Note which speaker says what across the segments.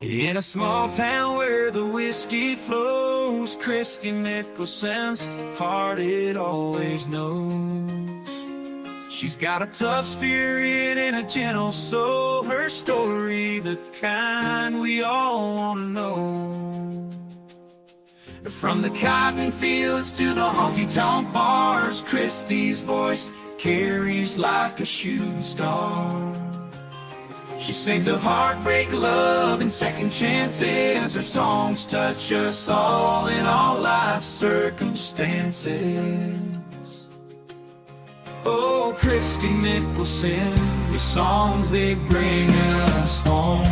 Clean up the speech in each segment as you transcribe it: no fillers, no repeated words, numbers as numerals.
Speaker 1: In a small town where the whiskey flows, Christy Nicholson's heart it always knows. She's got a tough spirit and a gentle soul, her story the kind we all want to know. From the cotton fields to the honky-tonk bars, Christy's voice carries like a shooting star. She sings of heartbreak, love, and second chances. Her songs touch us all in all life's circumstances. Oh, Christy Nicholson, your songs, they bring us home.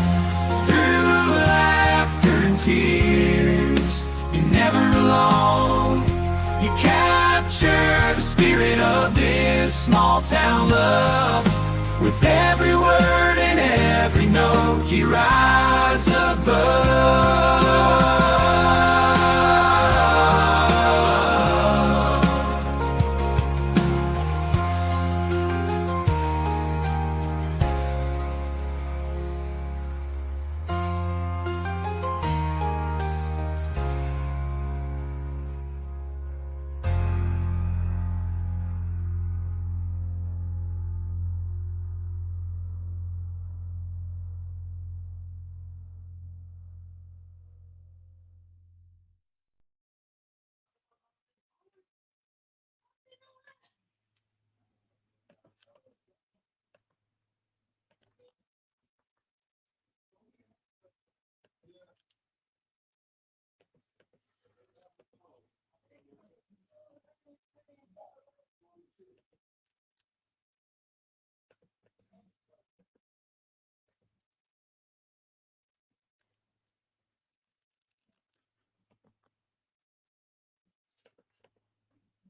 Speaker 1: Through laughter and tears, you're never alone. You capture the spirit of this small town love. With every word and every note, you rise above.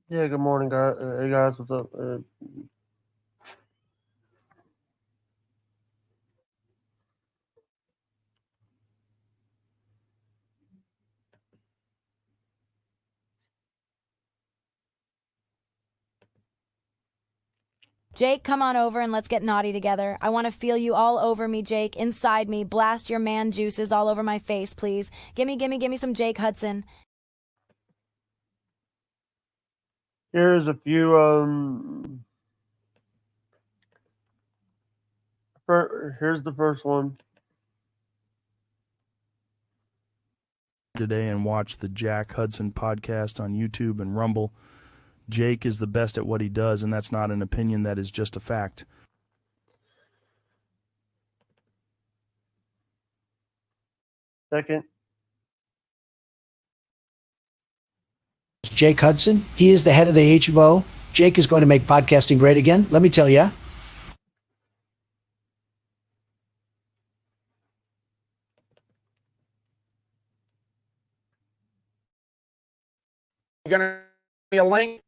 Speaker 2: Yeah, good morning, guys. Hey guys, what's up?
Speaker 3: Jake, come on over and let's get naughty together. I want to feel you all over me, Jake, inside me. Blast your man juices all over my face, please. Gimme some Jake Hudson.
Speaker 2: Here's a few. Here's the first one.
Speaker 4: Today and watch the Jack Hudson podcast on YouTube and Rumble. Jake is the best at what he does, and that's not an opinion, that is just a fact.
Speaker 2: Second.
Speaker 5: Jake Hudson. He is the head of the HMO. Jake is going to make podcasting great again. Let me tell you.
Speaker 6: You gonna be a link?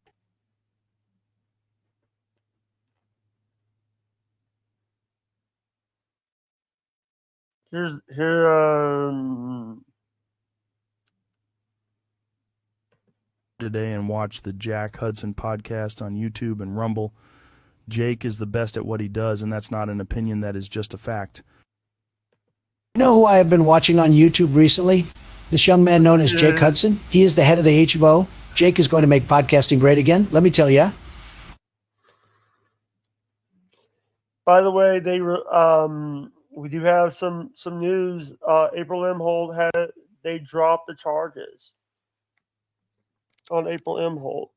Speaker 4: Today and watch the Jack Hudson podcast on YouTube and Rumble. Jake is the best at what he does, and that's not an opinion, that is just a fact.
Speaker 5: You know who I have been watching on YouTube recently? This young man known as Jake Hudson. He is the head of the HMO. Jake is going to make podcasting great again. Let me tell you.
Speaker 2: By the way, we do have some news. April Imholt they dropped the charges on April Imholt.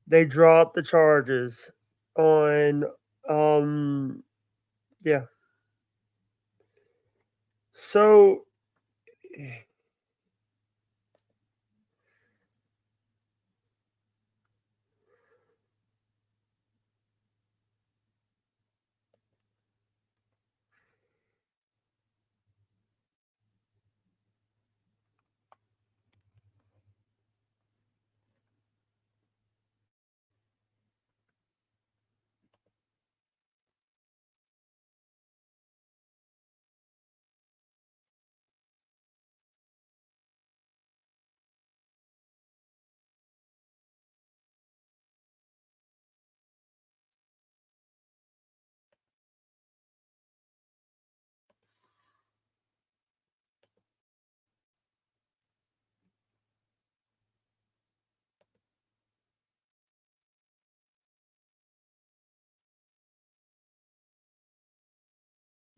Speaker 2: They dropped the charges on yeah. So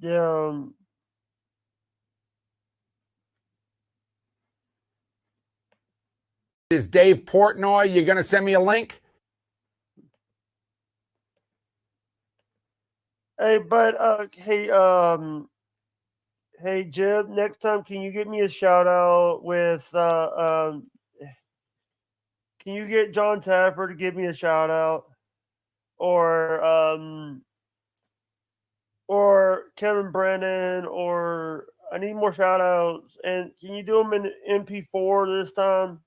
Speaker 2: Yeah.
Speaker 6: Is Dave Portnoy? You're going to send me a link?
Speaker 2: Hey, but hey Jib, next time can you get me a shout out with can you get John Tapper to give me a shout out? Or Kevin Brennan, or I need more shout outs. And can you do them in MP4 this time?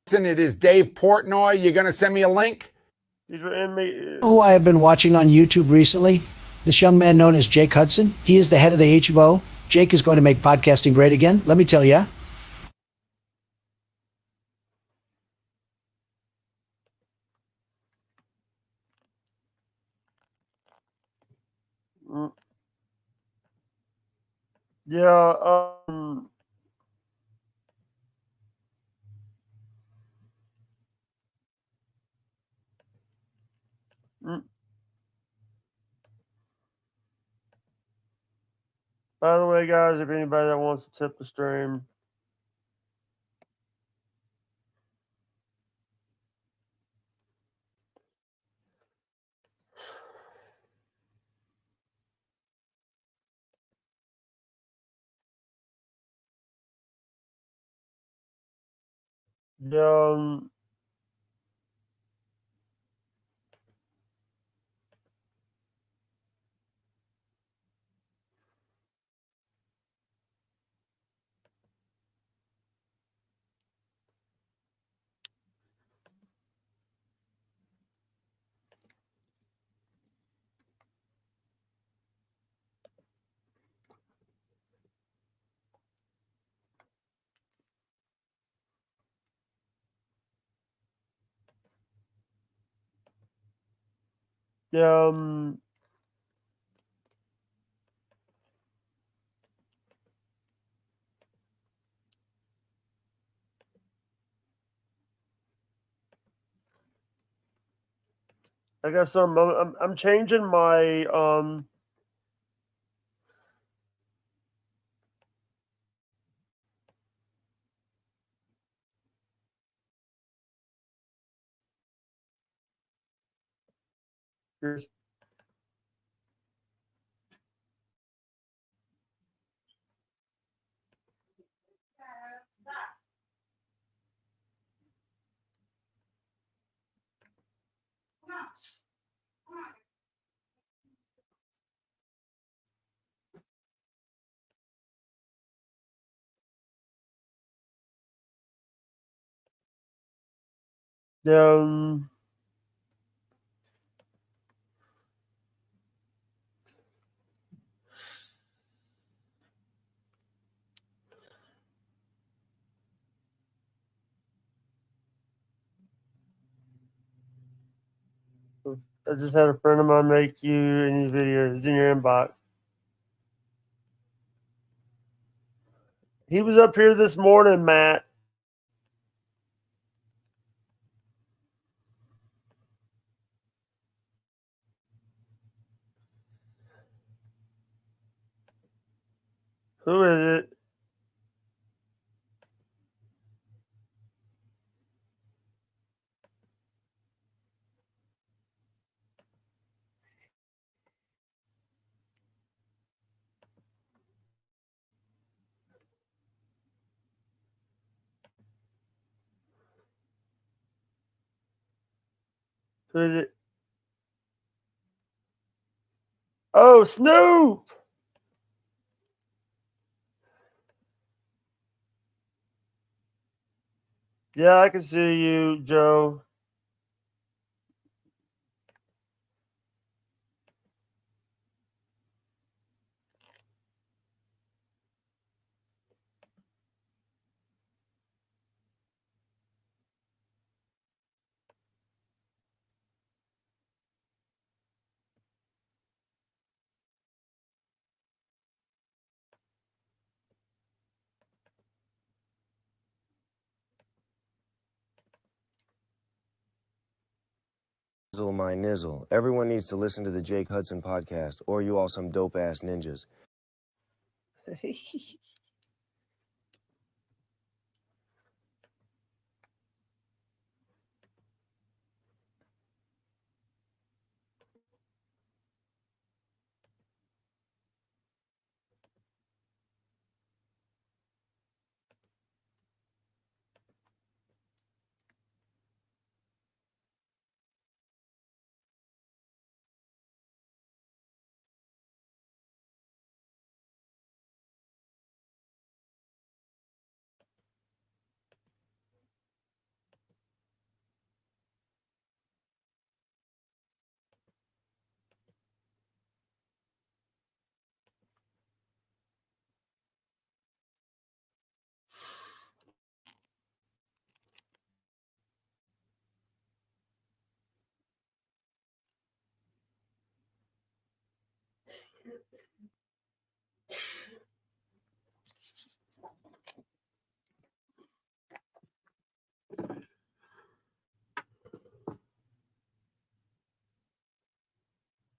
Speaker 6: Listen, it is Dave Portnoy. You're going to send me a link?
Speaker 2: These were in me.
Speaker 5: Who I have been watching on YouTube recently, this young man known as Jake Hudson. He is the head of the HMO. Jake is going to make podcasting great again. Let me tell you.
Speaker 2: Mm, yeah. Mm, by the way, guys, if anybody that wants to tip the stream, um, um, I guess I'm changing my here's- um I just had a friend of mine make you any videos in your inbox. He was up here this morning, Matt. Who is it? Who is it? Oh, Snoop! Yeah, I can see you, Joe.
Speaker 7: Nizzle my nizzle. Everyone needs to listen to the Jake Hudson podcast, or you all some dope ass ninjas.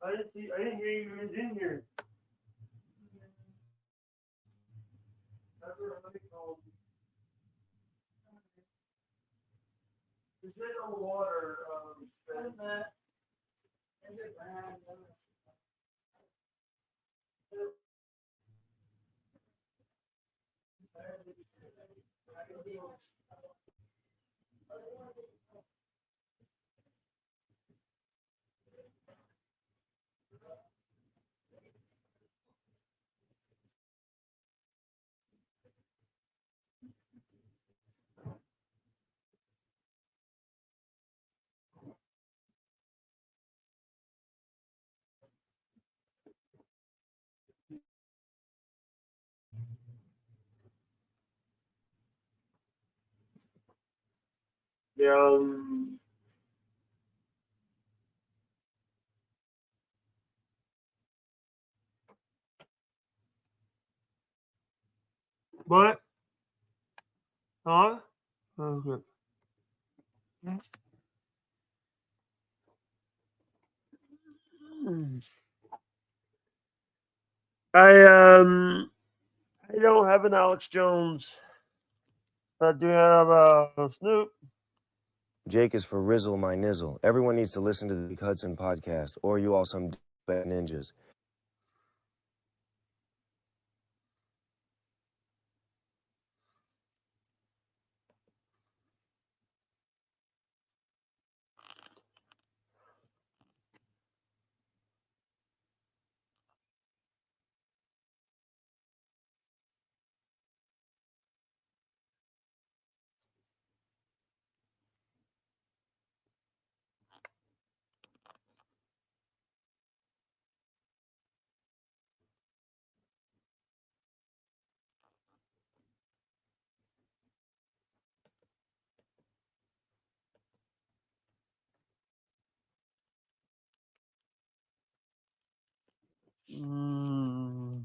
Speaker 2: I didn't hear you was in here. Is it on water? Yeah. What? Huh? Okay. I don't have an Alex Jones. I do have a Snoop.
Speaker 7: Jake is for Rizzle my nizzle. Everyone needs to listen to the Jake Hudson podcast, or you all some dope ass ninjas.
Speaker 2: Mm.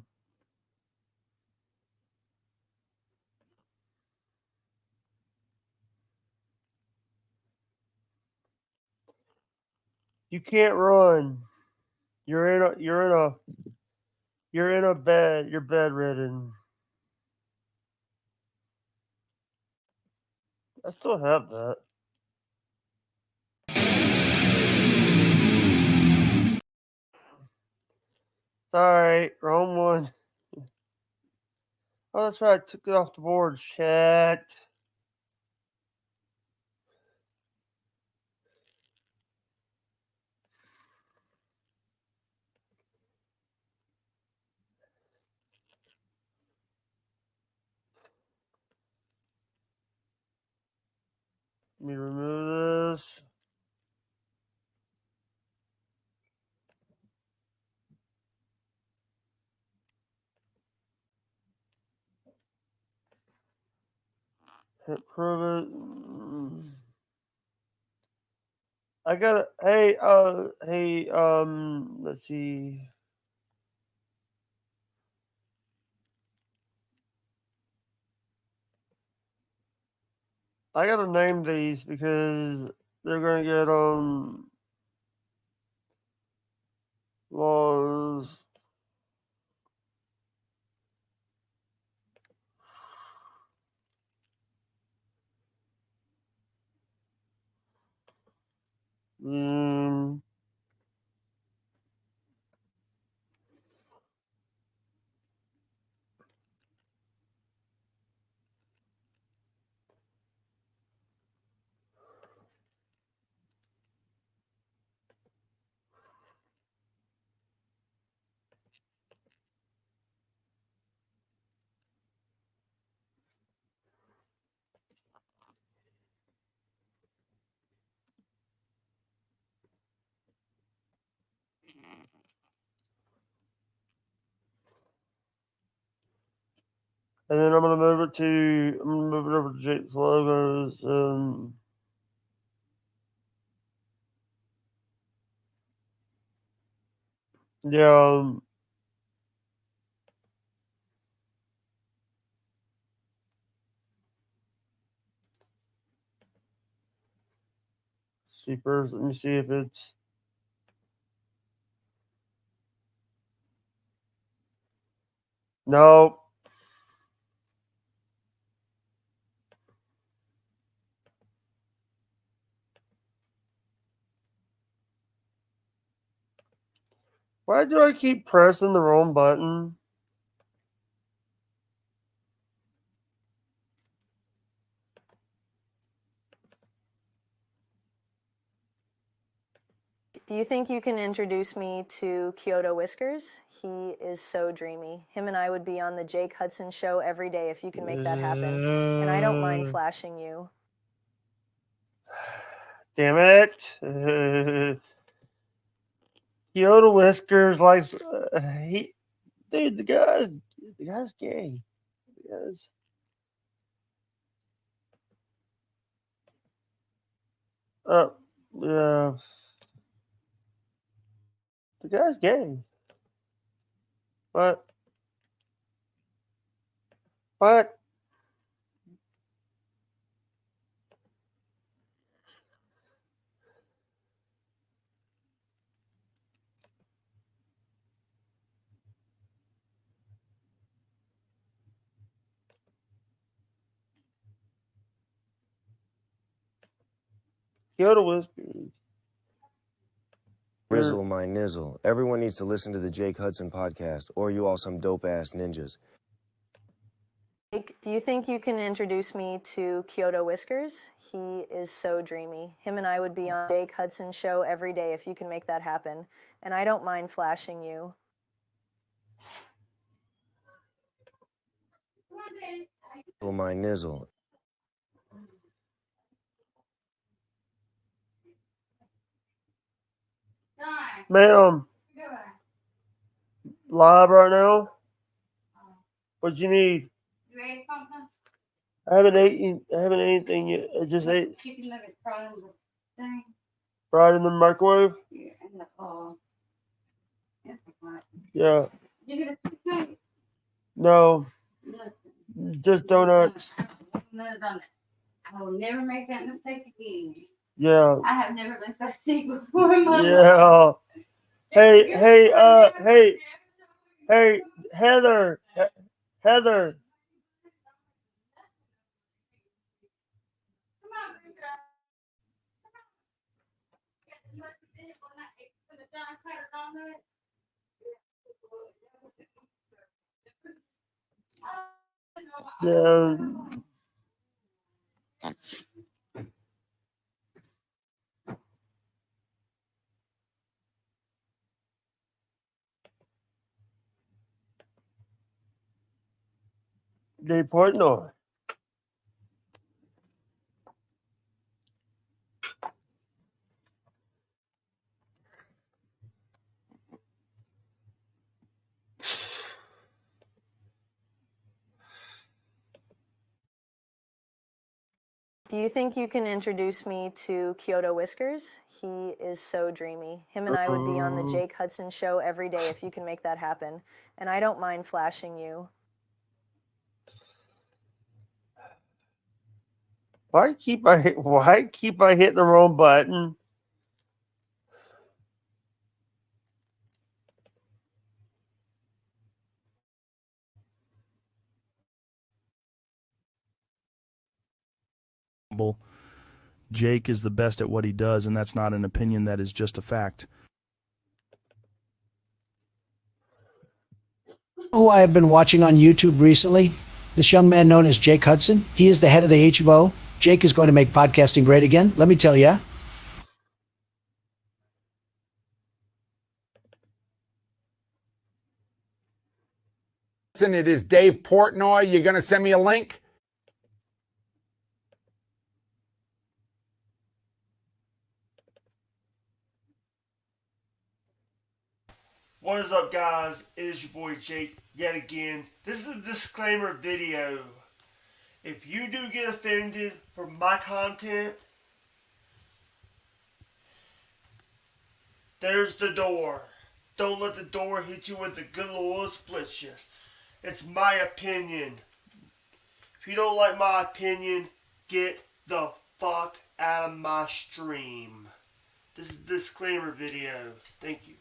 Speaker 2: You can't run. You're in a bed. You're bedridden. I still have that. Sorry, wrong one. Oh, that's right. I took it off the board. Shit. Let me remove this. Hit prove it. I got it. Let's see. I gotta name these because they're gonna get was mm, and then I'm gonna move it over to Jake's logos. Yeah. Supers. Let me see if it's. No. Why do I keep pressing the wrong button?
Speaker 8: Do you think you can introduce me to Kyoto Whiskers? He is so dreamy. Him and I would be on the Jake Hudson show every day if you can make that happen. And I don't mind flashing you.
Speaker 2: Damn it. Kyoto Whiskers likes he dude, the guy's gay. The guy's yeah. The guy's gay. What? Kyoto Whiskers.
Speaker 7: Rizzle my nizzle. Everyone needs to listen to the Jake Hudson podcast, or you all some dope ass ninjas.
Speaker 8: Jake, do you think you can introduce me to Kyoto Whiskers? He is so dreamy. Him and I would be on Jake Hudson show every day if you can make that happen. And I don't mind flashing you.
Speaker 7: Rizzle my nizzle.
Speaker 2: Ma'am. Live right now? What you need?
Speaker 9: You ate something?
Speaker 2: I haven't eaten anything yet. I just ate
Speaker 9: Chicken nuggets fried in the thing.
Speaker 2: fried in the microwave.
Speaker 9: Yeah, in the Instapot.
Speaker 2: Yeah.
Speaker 9: You get a cookie?
Speaker 2: No.
Speaker 9: Nothing.
Speaker 2: Just donuts.
Speaker 9: Another donut. I will never make that mistake again.
Speaker 2: Yeah.
Speaker 9: I have never been so sick before in my life.
Speaker 2: Yeah. Hey, Heather. Heather.
Speaker 9: Come on, Rita. Come on. When I ate the John Carter donut.
Speaker 2: Yeah. They Portnoy.
Speaker 8: Do you think you can introduce me to Kyoto Whiskers? He is so dreamy. Him and I would be on the Jake Hudson show every day if you can make that happen. And I don't mind flashing you.
Speaker 2: Why keep I hitting the wrong button?
Speaker 4: Jake is the best at what he does, and that's not an opinion, that is just a fact.
Speaker 5: Who I have been watching on YouTube recently, this young man known as Jake Hudson. He is the head of the HBO. Jake is going to make podcasting great again. Let me tell you.
Speaker 6: Listen, it is Dave Portnoy. You're going to send me a link?
Speaker 2: What is up, guys? It is your boy Jake yet again. This is a disclaimer video. If you do get offended from my content, there's the door. Don't let the door hit you with the good Lord split you. It's my opinion. If you don't like my opinion, get the fuck out of my stream. This is a disclaimer video. Thank you.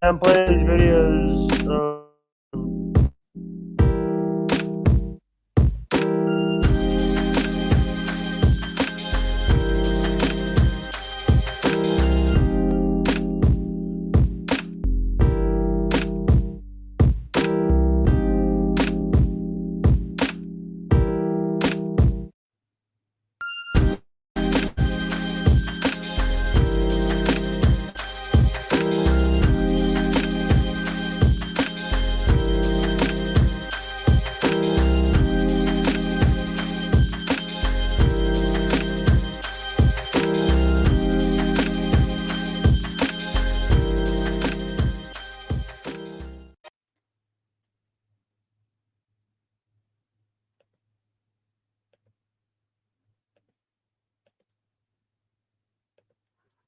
Speaker 2: I'm playing videos.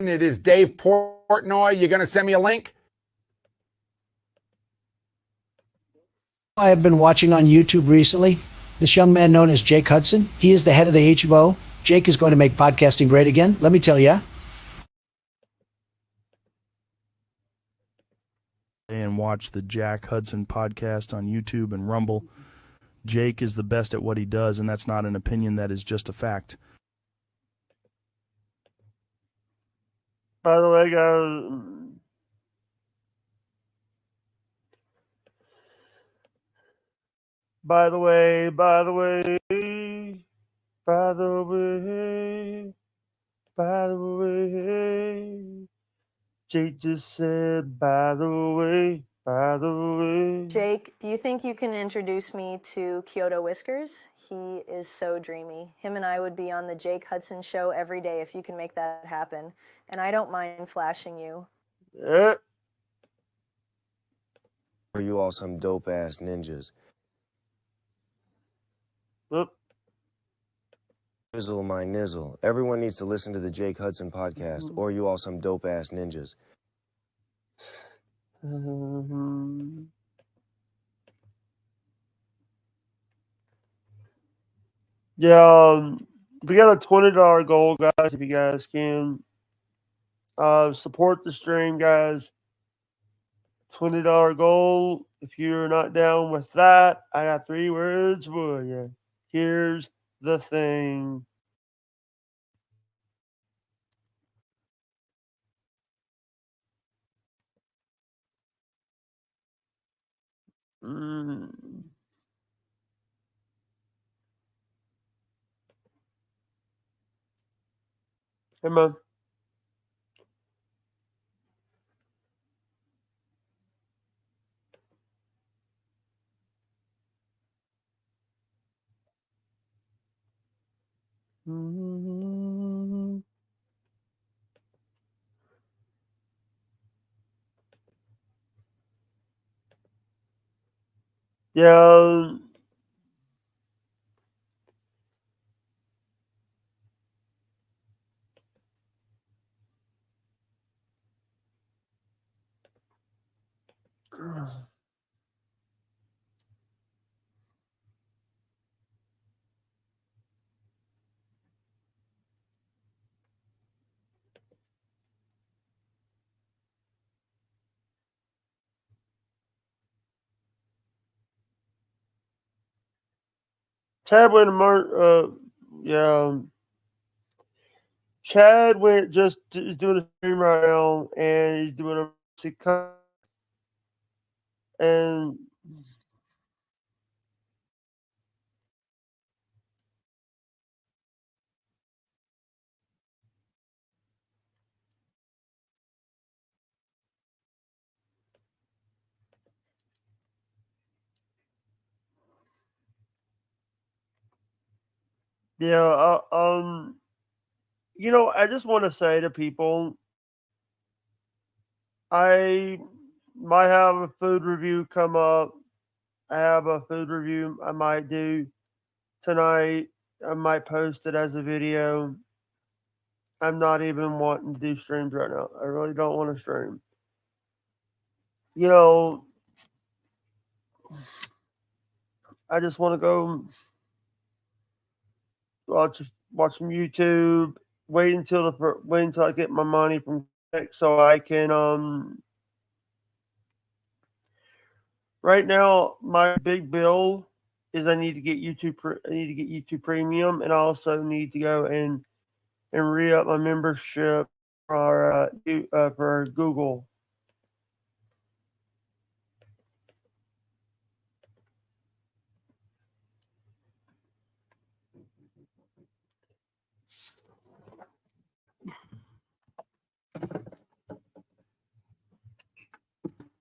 Speaker 6: It is Dave Portnoy. You're going to send me a link?
Speaker 5: I have been watching on YouTube recently, this young man known as Jake Hudson. He is the head of the HBO. Jake is going to make podcasting great again. Let me tell you.
Speaker 4: And watch the Jack Hudson podcast on YouTube and Rumble. Jake is the best at what he does, and that's not an opinion, that is just a fact.
Speaker 2: By the way, guys, by the way, Jake just said, by the way.
Speaker 8: Jake, do you think you can introduce me to Kyoto Whiskers? He is so dreamy. Him and I would be on the Jake Hudson show every day if you can make that happen. And I don't mind flashing you.
Speaker 2: Yeah.
Speaker 7: Are you all some dope ass ninjas?
Speaker 2: Oop.
Speaker 7: Nizzle my nizzle. Everyone needs to listen to the Jake Hudson podcast, or you all some dope ass ninjas.
Speaker 2: Yeah, we got a $20 goal, guys. If you guys can support the stream, guys. $20 goal. If you're not down with that, I got 3 words for you. Here's the thing. Mm. Hey, man. Mm. Yeah. Chad went yeah. Chad went is doing a stream right now, and he's doing a cut. And yeah, I just want to say to people, I might have a food review come up. I have a food review I might do tonight. I might post it as a video. I'm not even wanting to do streams right now. I really don't want to stream. I just want to go watch some YouTube. Wait until I get my money from Tech so I can Right now, my big bill is I need to get YouTube Premium, and I also need to go and re up my membership for Google.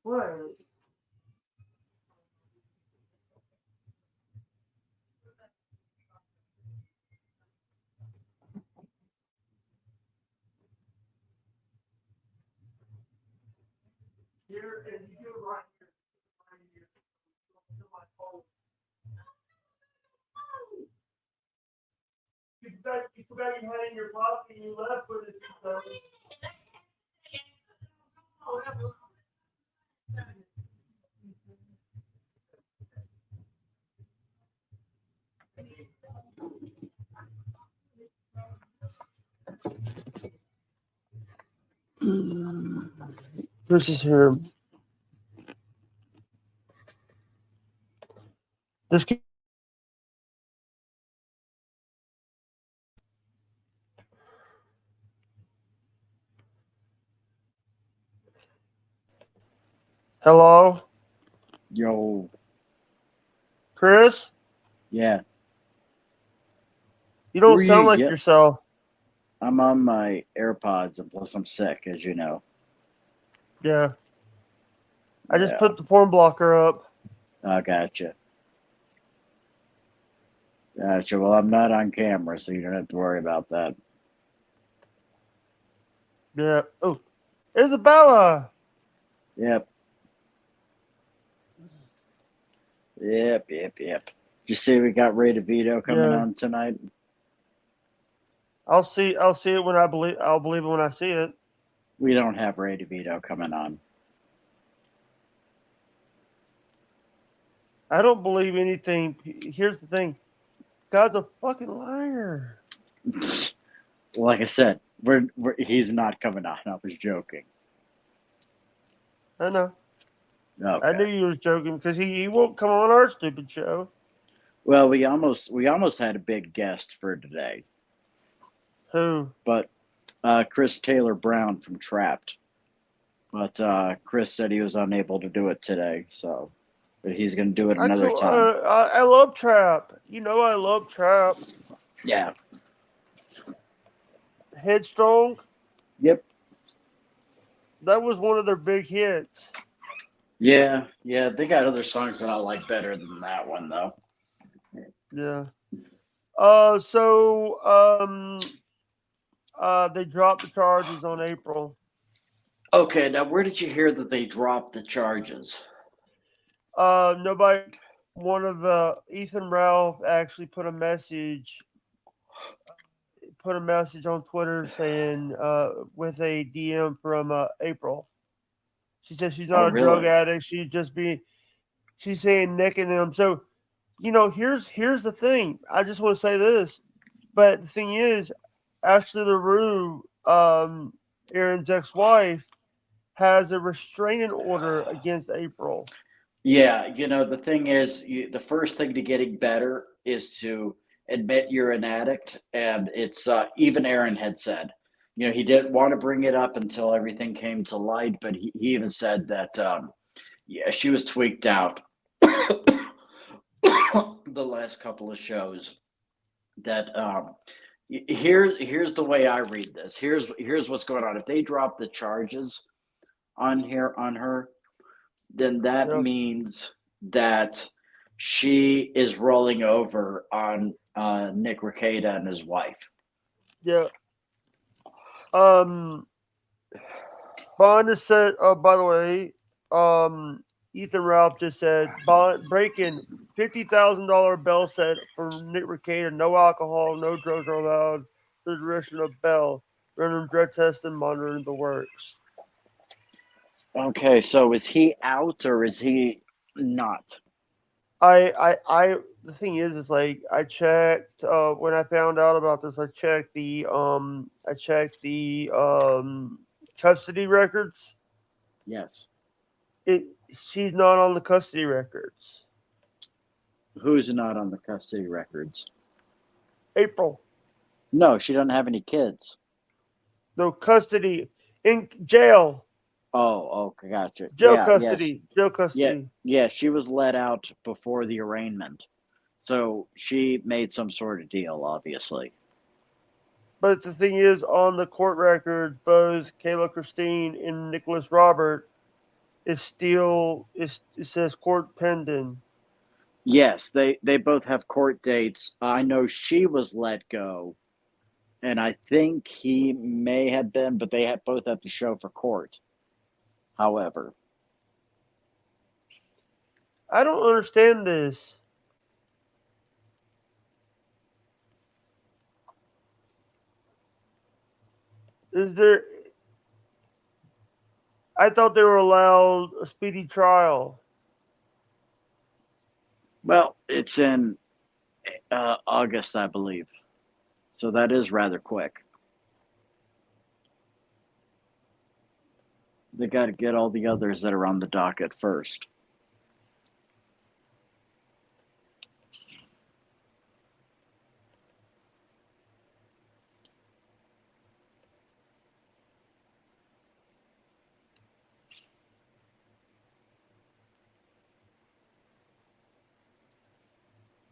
Speaker 2: What? Here, and you do it right here. You forgot you had it in your pocket and you left with it. So. This is here. This. Hello,
Speaker 10: Yo,
Speaker 2: Chris.
Speaker 10: yeah.
Speaker 2: You
Speaker 10: Who
Speaker 2: don't
Speaker 10: are you?
Speaker 2: sound like
Speaker 10: Yep.
Speaker 2: yourself.
Speaker 10: I'm on my AirPods and plus I'm sick, as you know.
Speaker 2: Yeah. I just
Speaker 10: Yeah.
Speaker 2: put the porn blocker up.
Speaker 10: I gotcha. Gotcha. Well, I'm not on camera, so you don't have to worry about that.
Speaker 2: Yeah. Oh, Isabella.
Speaker 10: Yep. Yep. Did you see we got Ray DeVito coming
Speaker 2: Yeah.
Speaker 10: on tonight?
Speaker 2: I'll see it when I'll believe it when I see it.
Speaker 10: We don't have Ray DeVito coming on.
Speaker 2: I don't believe anything. Here's the thing. God's a fucking liar.
Speaker 10: Like I said, he's not coming on. I was joking.
Speaker 2: I know.
Speaker 10: Okay.
Speaker 2: I knew you was joking because he won't come on our stupid show.
Speaker 10: Well, we almost had a big guest for today.
Speaker 2: Who?
Speaker 10: But Chris Taylor Brown from Trapped. But Chris said he was unable to do it today, so but he's going to do it another time.
Speaker 2: I love trap. You know, I love trap.
Speaker 10: Yeah.
Speaker 2: Headstrong.
Speaker 10: Yep.
Speaker 2: That was one of their big hits.
Speaker 10: Yeah. They got other songs that I like better than that one, though.
Speaker 2: Yeah. They dropped the charges on April.
Speaker 10: Okay, now where did you hear that they dropped the charges?
Speaker 2: Nobody. One of the Ethan Ralph actually put a message on Twitter saying with a DM from April. She says she's not a drug addict. She's saying necking them. So, you know, here's the thing. I just want to say this, but the thing is, Ashley LaRue, Aaron's ex-wife, has a restraining order against April.
Speaker 10: Yeah, you know, the thing is, the first thing to getting better is to admit you're an addict. And it's even Aaron had said, you know, he didn't want to bring it up until everything came to light, but he even said that, yeah, she was tweaked out the last couple of shows. That here's the way I read this. Here's what's going on. If they drop the charges on her, then that means that she is rolling over on Nick Rekieta and his wife.
Speaker 2: Yeah. Bond has said, by the way, Ethan Ralph just said, Bond breaking $50,000 bail set for Nick Rekieta. No alcohol, no drugs are allowed. The duration of bail. Random drug test and monitoring the works.
Speaker 10: Okay, so is he out or is he not?
Speaker 2: The thing is like I checked when I found out about this. I checked the custody records.
Speaker 10: Yes.
Speaker 2: She's not on the custody records.
Speaker 10: Who's not on the custody records?
Speaker 2: April.
Speaker 10: No, she doesn't have any kids.
Speaker 2: No custody in jail.
Speaker 10: Oh, gotcha.
Speaker 2: Jail custody. Jail custody.
Speaker 10: Yeah, she was let out before the arraignment. So she made some sort of deal, obviously.
Speaker 2: But the thing is, on the court record, both Kayla Christine and Nicholas Robert it says court pending.
Speaker 10: Yes, they both have court dates. I know she was let go, and I think he may have been, but they both have to show for court. However,
Speaker 2: I don't understand this. Is there? I thought they were allowed a speedy trial.
Speaker 10: Well, it's in August, I believe. So that is rather quick. They got to get all the others that are on the docket first.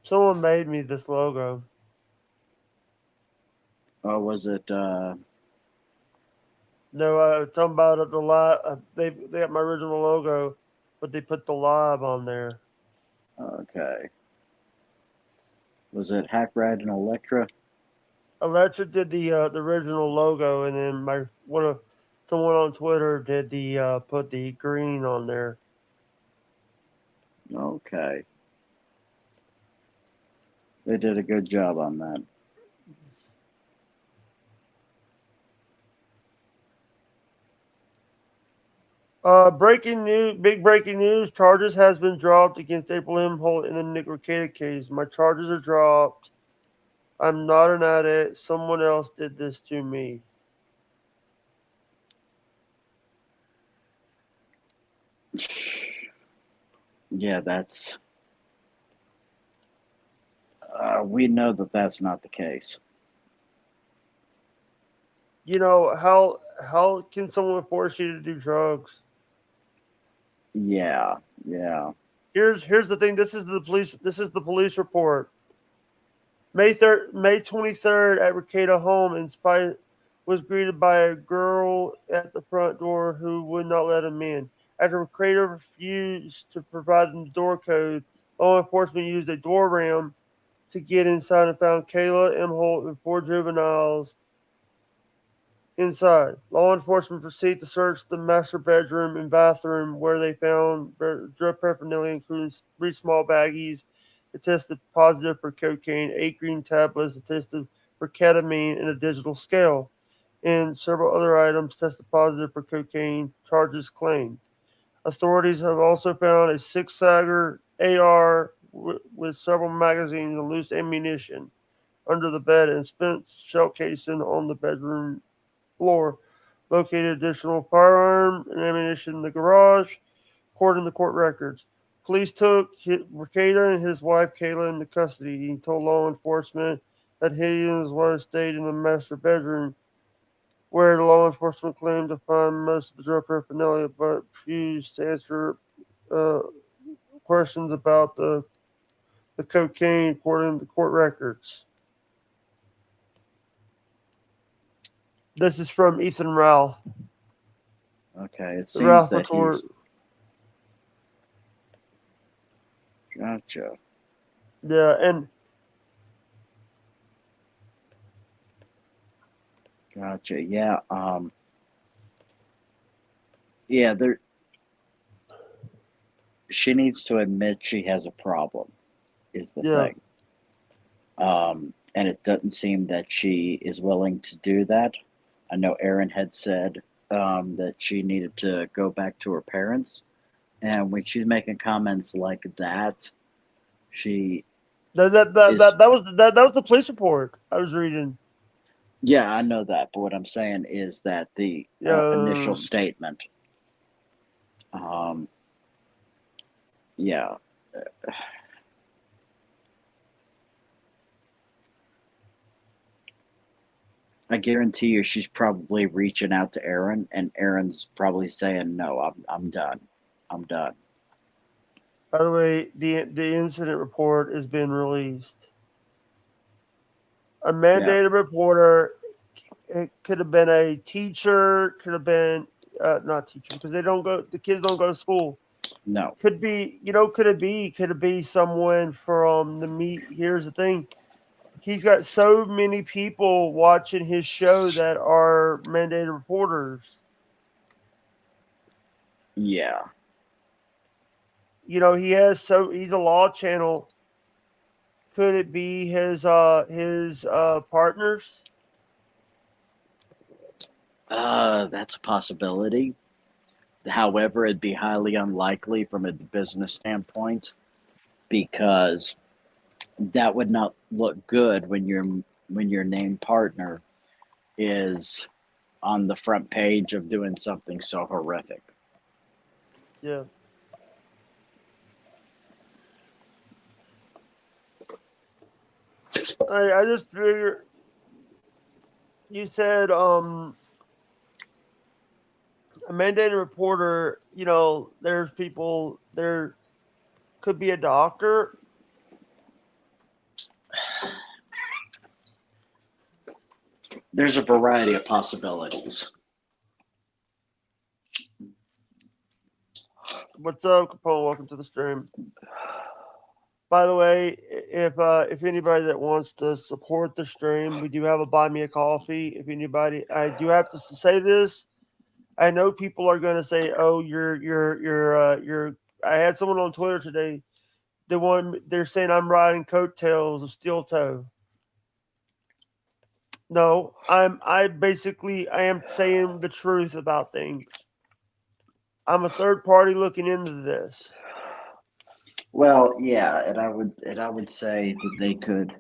Speaker 2: Someone made me this logo.
Speaker 10: Oh, was it?
Speaker 2: No, talking about it, the live. They got my original logo, but they put the live on there.
Speaker 10: Okay. Was it Hackrad and Electra?
Speaker 2: Electra did the original logo, and then someone on Twitter did the put the green on there.
Speaker 10: Okay. They did a good job on that.
Speaker 2: Big breaking news. Charges has been dropped against April M. Holt in the Nick Rekieta case. My charges are dropped. I'm not an addict. Someone else did this to me.
Speaker 10: Yeah, that's... we know that that's not the case.
Speaker 2: You know, how can someone force you to do drugs?
Speaker 10: Yeah.
Speaker 2: Here's the thing. This is the police report. May 23rd at Rekieta home, and Spy was greeted by a girl at the front door who would not let him in. After Rekieta refused to provide them the door code, law enforcement used a door ram to get inside and found Kayla M. Holt and 4 juveniles inside. Law enforcement proceeded to search the master bedroom and bathroom, where they found drug paraphernalia, including 3 small baggies that tested positive for cocaine, 8 green tablets that tested for ketamine, and a digital scale, and several other items tested positive for cocaine, charges claimed. Authorities have also found a 6-Sauer AR with several magazines and loose ammunition under the bed, and spent shell casing on the bedroom floor. Located additional firearm and ammunition in the garage, according to court records. Police took Rekieta and his wife Kayla into custody. He told law enforcement that he and his wife stayed in the master bedroom, where the law enforcement claimed to find most of the drug paraphernalia, but refused to answer questions about the cocaine, according to court records. This is from Ethan Rowell.
Speaker 10: Okay, it
Speaker 2: The
Speaker 10: seems
Speaker 2: Ralph
Speaker 10: that
Speaker 2: report.
Speaker 10: he's. Gotcha.
Speaker 2: Yeah, and
Speaker 10: Gotcha. Yeah. Yeah. There. She needs to admit she has a problem. Is the
Speaker 2: yeah,
Speaker 10: thing. And it doesn't seem that she is willing to do that. I know Aaron had said that she needed to go back to her parents, and when she's making comments like that, she
Speaker 2: that
Speaker 10: is.
Speaker 2: was the police report I was reading.
Speaker 10: Yeah, I know that, but what I'm saying is that the initial statement. Yeah. I guarantee you she's probably reaching out to Aaron, and Aaron's probably saying, no, I'm done. I'm done.
Speaker 2: By the way, the incident report has been released. A mandated reporter. It could have been a teacher. Could have been not teacher, because they don't go. The kids don't go to school.
Speaker 10: No.
Speaker 2: Could be. Could it be? Could it be someone from the meet? Here's the thing. He's got so many people watching his show that are mandated reporters.
Speaker 10: Yeah.
Speaker 2: He's a law channel. Could it be his partners?
Speaker 10: That's a possibility. However, it'd be highly unlikely from a business standpoint, because that would not look good when your named partner is on the front page of doing something so horrific.
Speaker 2: Yeah. I just figure you said a mandated reporter, there's people there, could be a doctor.
Speaker 10: There's a variety of possibilities.
Speaker 2: What's up, Capone? Welcome to the stream. By the way, if anybody that wants to support the stream, we do have a Buy Me a Coffee. If anybody, I do have to say this. I know people are going to say, "Oh, you're." I had someone on Twitter today. They're saying I'm riding coattails of Steel Toe. No, I am saying the truth about things. I'm a third party looking into this.
Speaker 10: Well, yeah, and I would say that they could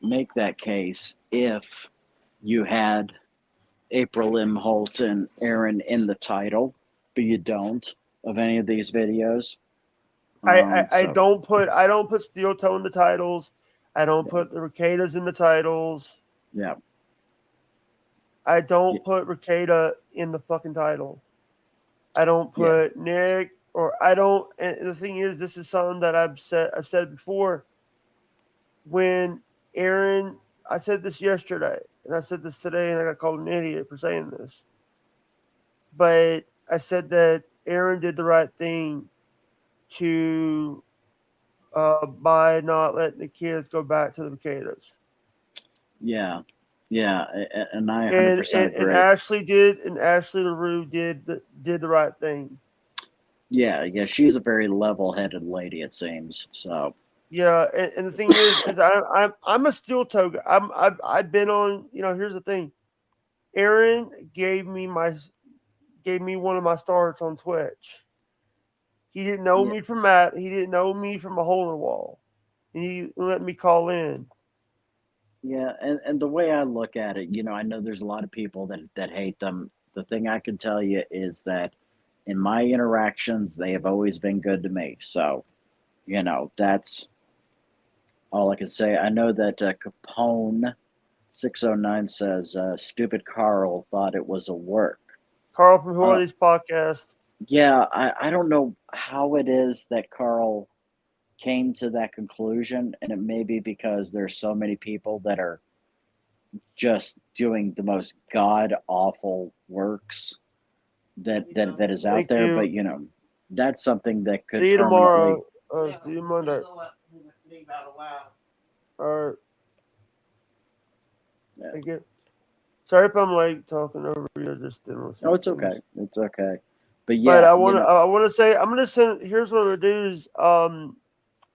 Speaker 10: make that case if you had April M. Holt and Aaron in the title, but you don't of any of these videos.
Speaker 2: I don't put Steel Toe in the titles. I don't put the Requietas in the titles.
Speaker 10: Yeah.
Speaker 2: I don't put Rekieta in the fucking title. I don't put Nick. or I don't. And the thing is, this is something that I've said before. When Aaron, I said this yesterday, and I said this today, and I got called an idiot for saying this. But I said that Aaron did the right thing to by not letting the kids go back to the Maquedas.
Speaker 10: Yeah, yeah, and I
Speaker 2: And
Speaker 10: 100%
Speaker 2: and
Speaker 10: agree.
Speaker 2: Ashley LaRue did the right thing.
Speaker 10: Yeah, yeah, she's a very level-headed lady, it seems. So
Speaker 2: Yeah, and the thing is I'm a steel toe guy. I've been on. Here's the thing. Aaron gave me one of my starts on Twitch. He didn't know
Speaker 10: yeah,
Speaker 2: me from Matt. He didn't know me from a hole in the wall, and he let me call in.
Speaker 10: yeah, and the way I look at it, I know there's a lot of people that hate them. The thing I can tell you is that in my interactions, they have always been good to me. So, that's all I can say. I know that Capone 609 says, "Stupid Carl thought it was a work."
Speaker 2: Carl from Who Are
Speaker 10: Uh,
Speaker 2: These Podcasts?
Speaker 10: yeah, I don't know how it is that Carl came to that conclusion, and it may be because there's so many people that are just doing the most god awful works that is out
Speaker 2: Thank
Speaker 10: there. But
Speaker 2: you.
Speaker 10: that's something that could
Speaker 2: See you
Speaker 10: permanently.
Speaker 2: tomorrow. See you Monday. All right.
Speaker 10: Yeah.
Speaker 2: Thank you. Sorry if I'm late talking over you. I just didn't listen
Speaker 10: Oh,
Speaker 2: to
Speaker 10: it's
Speaker 2: things.
Speaker 10: okay. It's okay. But
Speaker 2: But
Speaker 10: yeah,
Speaker 2: I want to say I'm gonna send. Here's what I'm gonna do is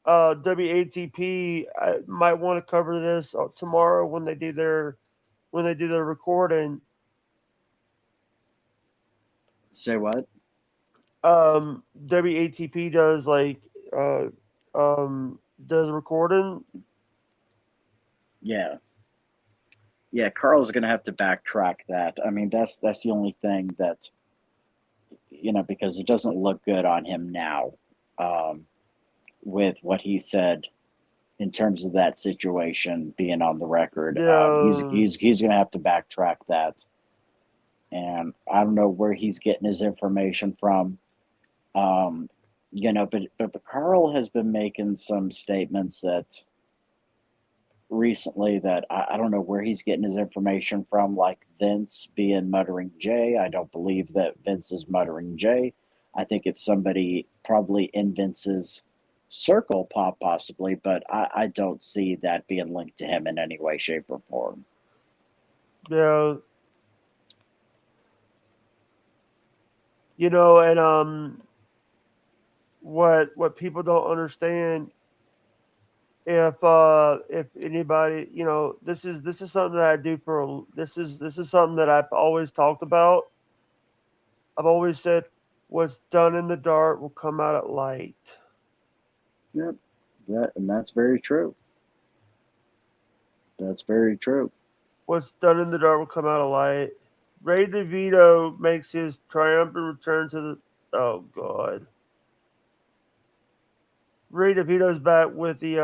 Speaker 2: WATP. I might want to cover this tomorrow when they do their recording.
Speaker 10: say what?
Speaker 2: WATP does does recording.
Speaker 10: Yeah. Yeah, Carl's gonna have to backtrack that. I mean, that's the only thing that because it doesn't look good on him now, um, with what he said in terms of that situation being on the record. He's
Speaker 2: Yeah.
Speaker 10: he's gonna have to backtrack that, and I don't know where he's getting his information from. Um, but Carl has been making some statements that recently that I don't know where he's getting his information from, like Vince being Muttering Jay. I don't believe that Vince is Muttering Jay. I think it's somebody probably in Vince's circle, possibly, but I don't see that being linked to him in any way, shape, or form.
Speaker 2: Yeah. And what people don't understand, if anybody, this is something that I do this is something that I've always talked about. I've always said what's done in the dark will come out at light.
Speaker 10: Yep, and that's very true. That's very true.
Speaker 2: What's done in the dark will come out at light. Ray DeVito makes his triumphant return to the. Oh God. Ray DeVito's back with the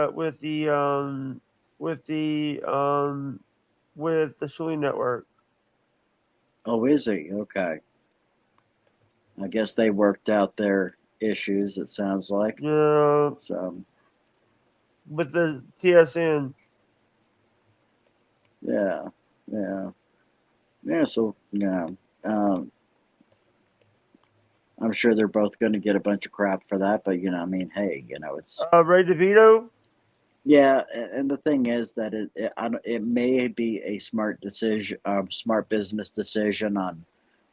Speaker 2: Shuli Network.
Speaker 10: Oh, is he? Okay. I guess they worked out their issues, it sounds like.
Speaker 2: Yeah,
Speaker 10: So,
Speaker 2: with the TSN.
Speaker 10: yeah, yeah. Yeah, so, I'm sure they're both going to get a bunch of crap for that, but, I mean, hey, it's.
Speaker 2: Ray DeVito.
Speaker 10: Yeah, and the thing is that it may be a smart decision, smart business decision on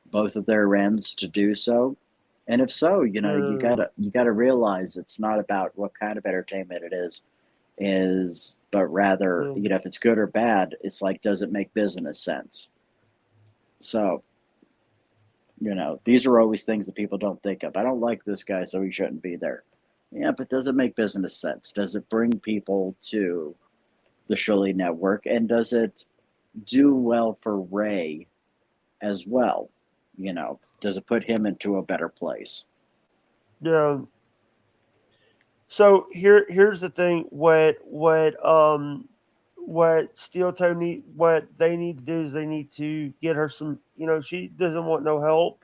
Speaker 10: both of their ends to do so. And if so, you gotta realize it's not about what kind of entertainment it is, but rather,
Speaker 2: Yeah.
Speaker 10: if it's good or bad, it's like, does it make business sense? So, these are always things that people don't think of. I don't like this guy, so he shouldn't be there. Yeah, but does it make business sense? Does it bring people to the Shuli Network? And does it do well for Ray as well? Does it put him into a better place?
Speaker 2: Yeah. So here's the thing. What Steel Toe what they need to do is they need to get her some. She doesn't want no help.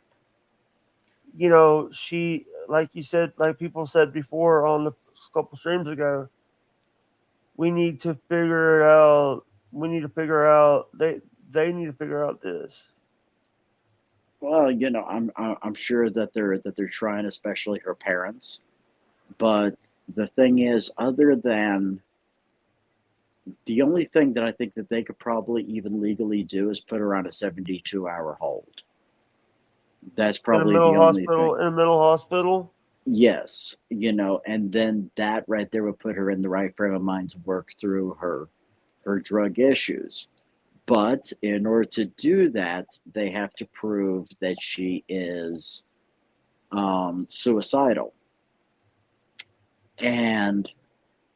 Speaker 2: She like you said, like people said before on the couple streams ago, we need to figure it out. We need to figure out they need to figure out this.
Speaker 10: Well, I'm sure that they're trying, especially her parents. But the thing is, other than the only thing that I think that they could probably even legally do is put her on a 72-hour hold. That's probably the only thing.
Speaker 2: In a mental hospital.
Speaker 10: Yes, and then that right there would put her in the right frame of mind to work through her drug issues. But in order to do that, they have to prove that she is suicidal. And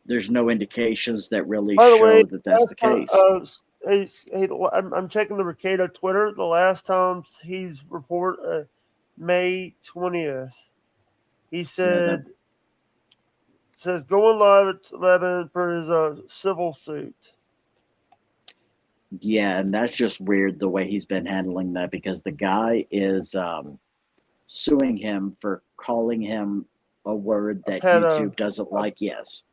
Speaker 10: there's no indications that really
Speaker 2: By the
Speaker 10: show
Speaker 2: way,
Speaker 10: that that's the case.
Speaker 2: hey, I'm checking the Recato Twitter. The last time he's May 20th. He says going live at 11 for his civil suit.
Speaker 10: Yeah, and that's just weird the way he's been handling that, because the guy is suing him for calling him a word that YouTube doesn't like. Yes.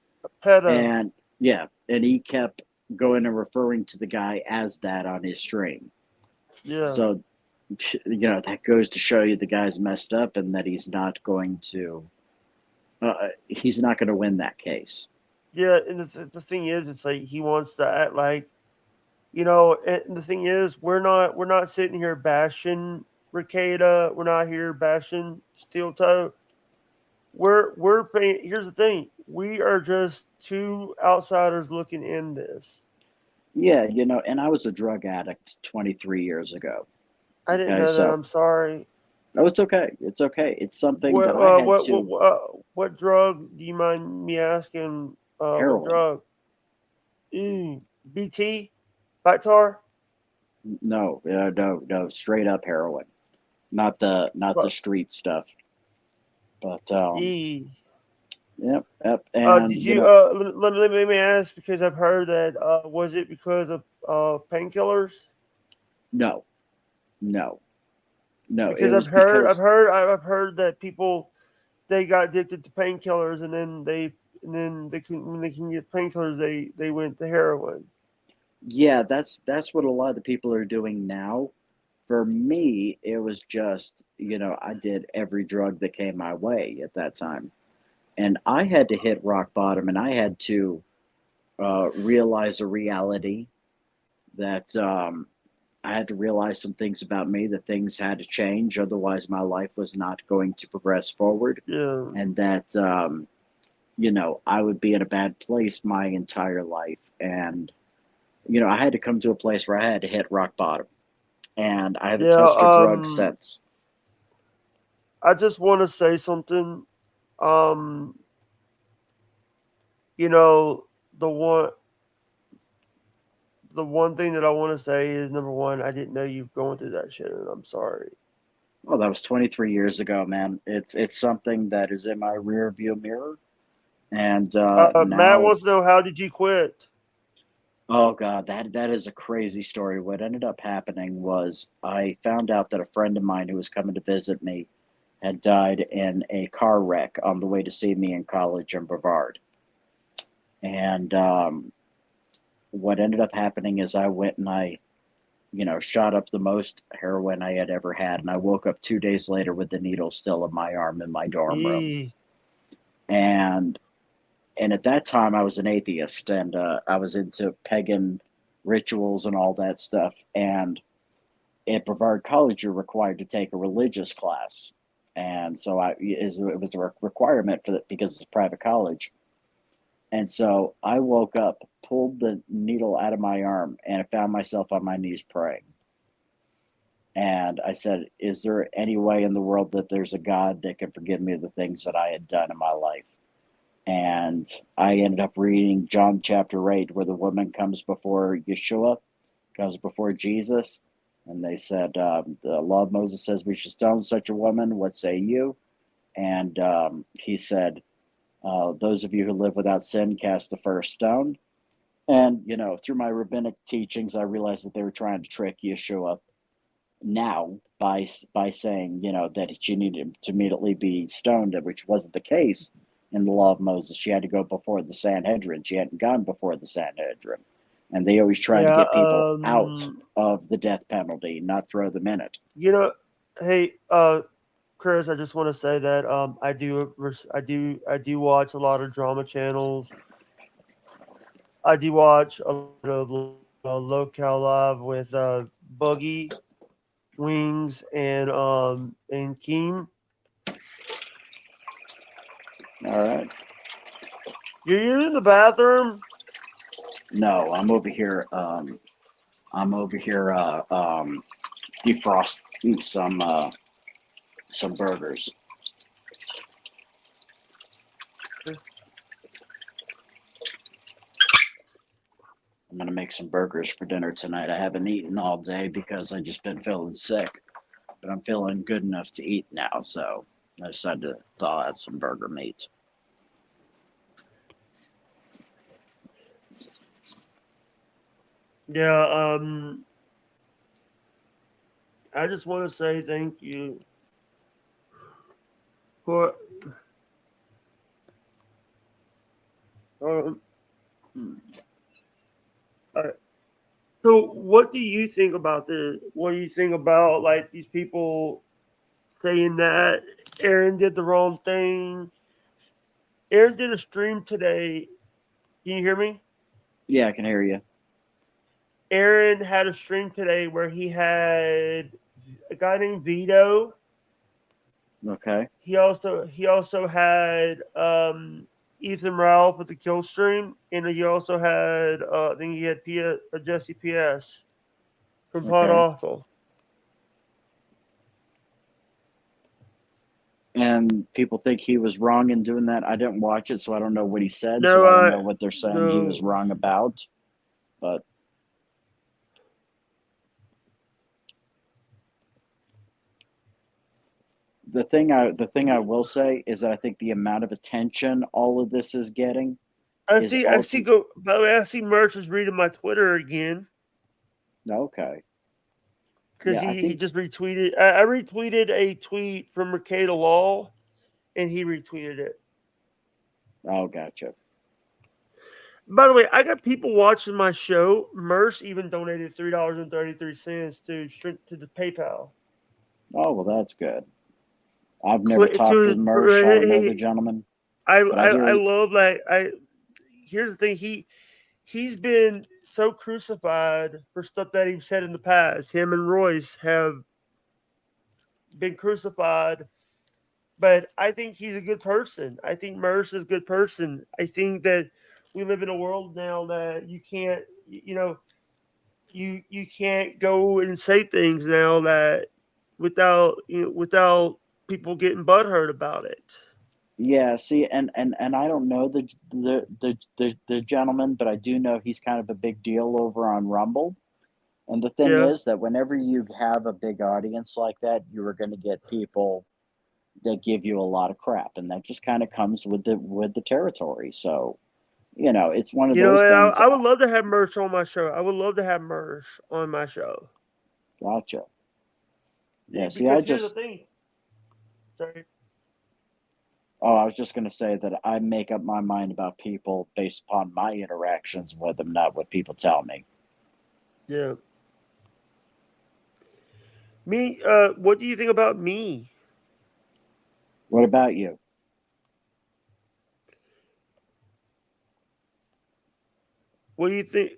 Speaker 2: Pedo.
Speaker 10: And yeah, and he kept going and referring to the guy as that on his stream.
Speaker 2: Yeah.
Speaker 10: So, that goes to show you the guy's messed up, and that he's not going to win that case.
Speaker 2: Yeah, and the thing is, it's like he wants to act like, and the thing is, we're not sitting here bashing Recato. We're not here bashing Steel Toe. Here's the thing. We are just two outsiders looking in this.
Speaker 10: Yeah, and I was a drug addict 23 years ago.
Speaker 2: I didn't know that. I'm sorry.
Speaker 10: No, it's okay. It's okay. It's something that I had
Speaker 2: what drug? Do you mind me asking?
Speaker 10: Heroin.
Speaker 2: What drug? BT? Bactar?
Speaker 10: No, straight up heroin. Not the street stuff. But Yep. And
Speaker 2: did you let me ask, because I've heard that was it because of painkillers?
Speaker 10: No.
Speaker 2: Because I've heard that people, they got addicted to painkillers, and then when they can get painkillers, they went to heroin.
Speaker 10: Yeah, that's what a lot of the people are doing now. For me, it was just, I did every drug that came my way at that time. And I had to hit rock bottom, and I had to realize a reality that I had to realize some things about me, that things had to change. Otherwise, my life was not going to progress forward.
Speaker 2: Yeah.
Speaker 10: And that, I would be in a bad place my entire life. And, I had to come to a place where I had to hit rock bottom. And I haven't touched a drug since.
Speaker 2: I just want to say something. The one thing that I want to say is, number one, I didn't know you were going through that shit, and I'm sorry.
Speaker 10: Well, that was 23 years ago, man. It's something that is in my rear view mirror. And
Speaker 2: Matt wants to know, how did you quit?
Speaker 10: Oh God, that is a crazy story. What ended up happening was I found out that a friend of mine who was coming to visit me had died in a car wreck on the way to see me in college in Brevard. And what ended up happening is I went and I, shot up the most heroin I had ever had. And I woke up 2 days later with the needle still in my arm in my dorm room. And at that time I was an atheist, and I was into pagan rituals and all that stuff. And at Brevard College, you're required to take a religious class. And so it was a requirement for that, because it's a private college. And so I woke up, pulled the needle out of my arm, and I found myself on my knees praying. And I said, is there any way in the world that there's a God that can forgive me the things that I had done in my life? And I ended up reading John chapter 8, where the woman comes before Yeshua, comes before Jesus. And they said, the law of Moses says we should stone such a woman. What say you? And he said, those of you who live without sin, cast the first stone. And, through my rabbinic teachings, I realized that they were trying to trick Yeshua. now by saying, that she needed to immediately be stoned, which wasn't the case in the law of Moses. She had to go before the Sanhedrin. She hadn't gone before the Sanhedrin. And they always try to
Speaker 2: Yeah.
Speaker 10: get people out of the death penalty, not throw them in it.
Speaker 2: Hey, Chris, I just want to say that I do watch a lot of drama channels. I do watch a lot of Locale Live with Buggy, Wings, and Keem.
Speaker 10: All right.
Speaker 2: You're in the bathroom?
Speaker 10: No, I'm over here. Defrosting some burgers. I'm gonna make some burgers for dinner tonight. I haven't eaten all day because I just been feeling sick, but I'm feeling good enough to eat now, so I decided to thaw out some burger meat.
Speaker 2: Yeah, I just want to say thank you for so what do you think about this? What do you think about like these people saying that Aaron did the wrong thing? Aaron did a stream today. Can you hear me?
Speaker 10: Yeah, I can hear you.
Speaker 2: Aaron had a stream today where he had a guy named Vito.
Speaker 10: Okay.
Speaker 2: He also had Ethan Ralph with the kill stream, and he also had I think he had Jesse PS from Pod
Speaker 10: Okay.
Speaker 2: Awful.
Speaker 10: And people think he was wrong in doing that. I didn't watch it, so I don't know what he said.
Speaker 2: No,
Speaker 10: so I don't know what they're saying he was
Speaker 2: no.
Speaker 10: wrong about. But the thing I will say is that I think the amount of attention all of this is getting.
Speaker 2: I see. By the way, I see Merch is reading my Twitter again.
Speaker 10: Okay.
Speaker 2: Because he just retweeted. I retweeted a tweet from Mercado Law, and he retweeted it.
Speaker 10: Oh, gotcha.
Speaker 2: By the way, I got people watching my show. Merce even donated $3.33 to the PayPal.
Speaker 10: Oh, well, that's good. I've never talked with Mersh. I don't know the gentleman.
Speaker 2: I love here's the thing. He's been so crucified for stuff that he said in the past. Him and Royce have been crucified, but I think he's a good person. I think Merce is a good person. I think that we live in a world now that you can't, you can't go and say things now that without people getting butthurt about it.
Speaker 10: Yeah, see, and I don't know the gentleman, but I do know he's kind of a big deal over on Rumble. And the thing
Speaker 2: Yeah.
Speaker 10: is that whenever you have a big audience like that, you are going to get people that give you a lot of crap, and that just kind of comes with the territory. So, it's one of those things.
Speaker 2: I would love to have Merch on my show. I would love to have Merch on my show.
Speaker 10: Gotcha. Yeah, see,
Speaker 2: because here's the thing. Sorry.
Speaker 10: Oh, I was just going to say that I make up my mind about people based upon my interactions with them, not what people tell me.
Speaker 2: Yeah. Me, what do you think about me?
Speaker 10: What about you?
Speaker 2: What do you think?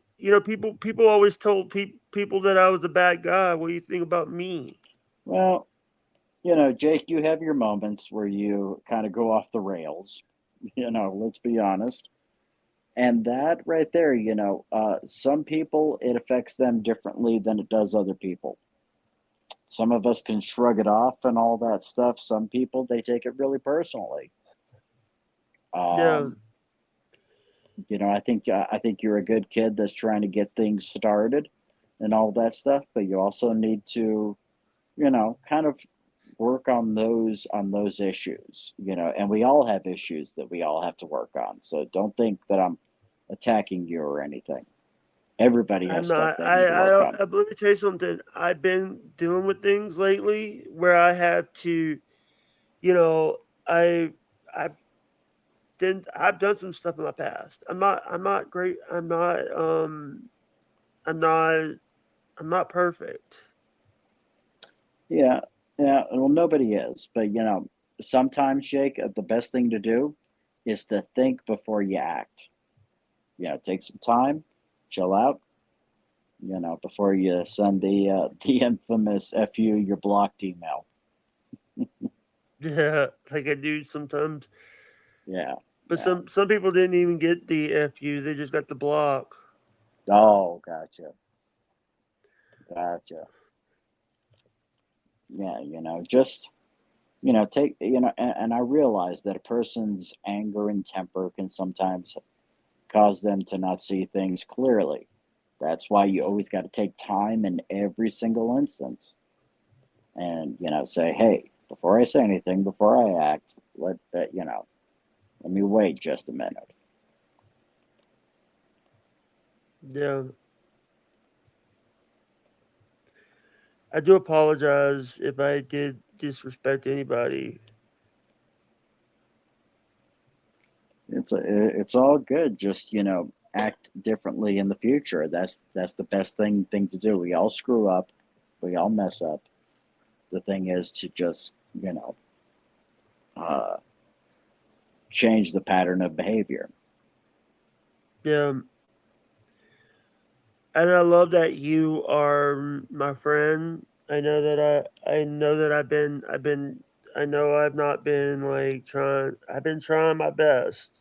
Speaker 2: People always told people that I was a bad guy. What do you think about me?
Speaker 10: Well, Jake, you have your moments where you kind of go off the rails. Let's be honest. And that right there, some people, it affects them differently than it does other people. Some of us can shrug it off and all that stuff. Some people, they take it really personally.
Speaker 2: Yeah.
Speaker 10: I think you're a good kid that's trying to get things started and all that stuff, but you also need to, kind of work on those issues, and we all have issues that we all have to work on. So don't think that I'm attacking you or anything. Everybody
Speaker 2: I'm
Speaker 10: has stuff
Speaker 2: not.
Speaker 10: they need to work on.
Speaker 2: Let me tell you something. I've been dealing with things lately where I have to, you know, I didn't. I've done some stuff in my past. I'm not great. I'm not. I'm not perfect.
Speaker 10: Yeah, yeah. Well, nobody is, but sometimes, Jake, the best thing to do is to think before you act. Take some time, chill out. Before you send the infamous "fu" your blocked email.
Speaker 2: Yeah, like I do sometimes.
Speaker 10: Yeah,
Speaker 2: But
Speaker 10: yeah.
Speaker 2: some people didn't even get the FU. They just got the block.
Speaker 10: Oh, gotcha, gotcha. Yeah, just take and I realize that a person's anger and temper can sometimes cause them to not see things clearly. That's why you always got to take time in every single instance and, say, hey, before I say anything, before I act, let me wait just a minute.
Speaker 2: Yeah. I do apologize if I did disrespect anybody.
Speaker 10: It's all good. Just, act differently in the future. That's the best thing to do. We all screw up. We all mess up. The thing is to just, uh, change the pattern of behavior.
Speaker 2: Yeah. And I love that you are my friend. I know that I know I've not been like trying I've been trying my best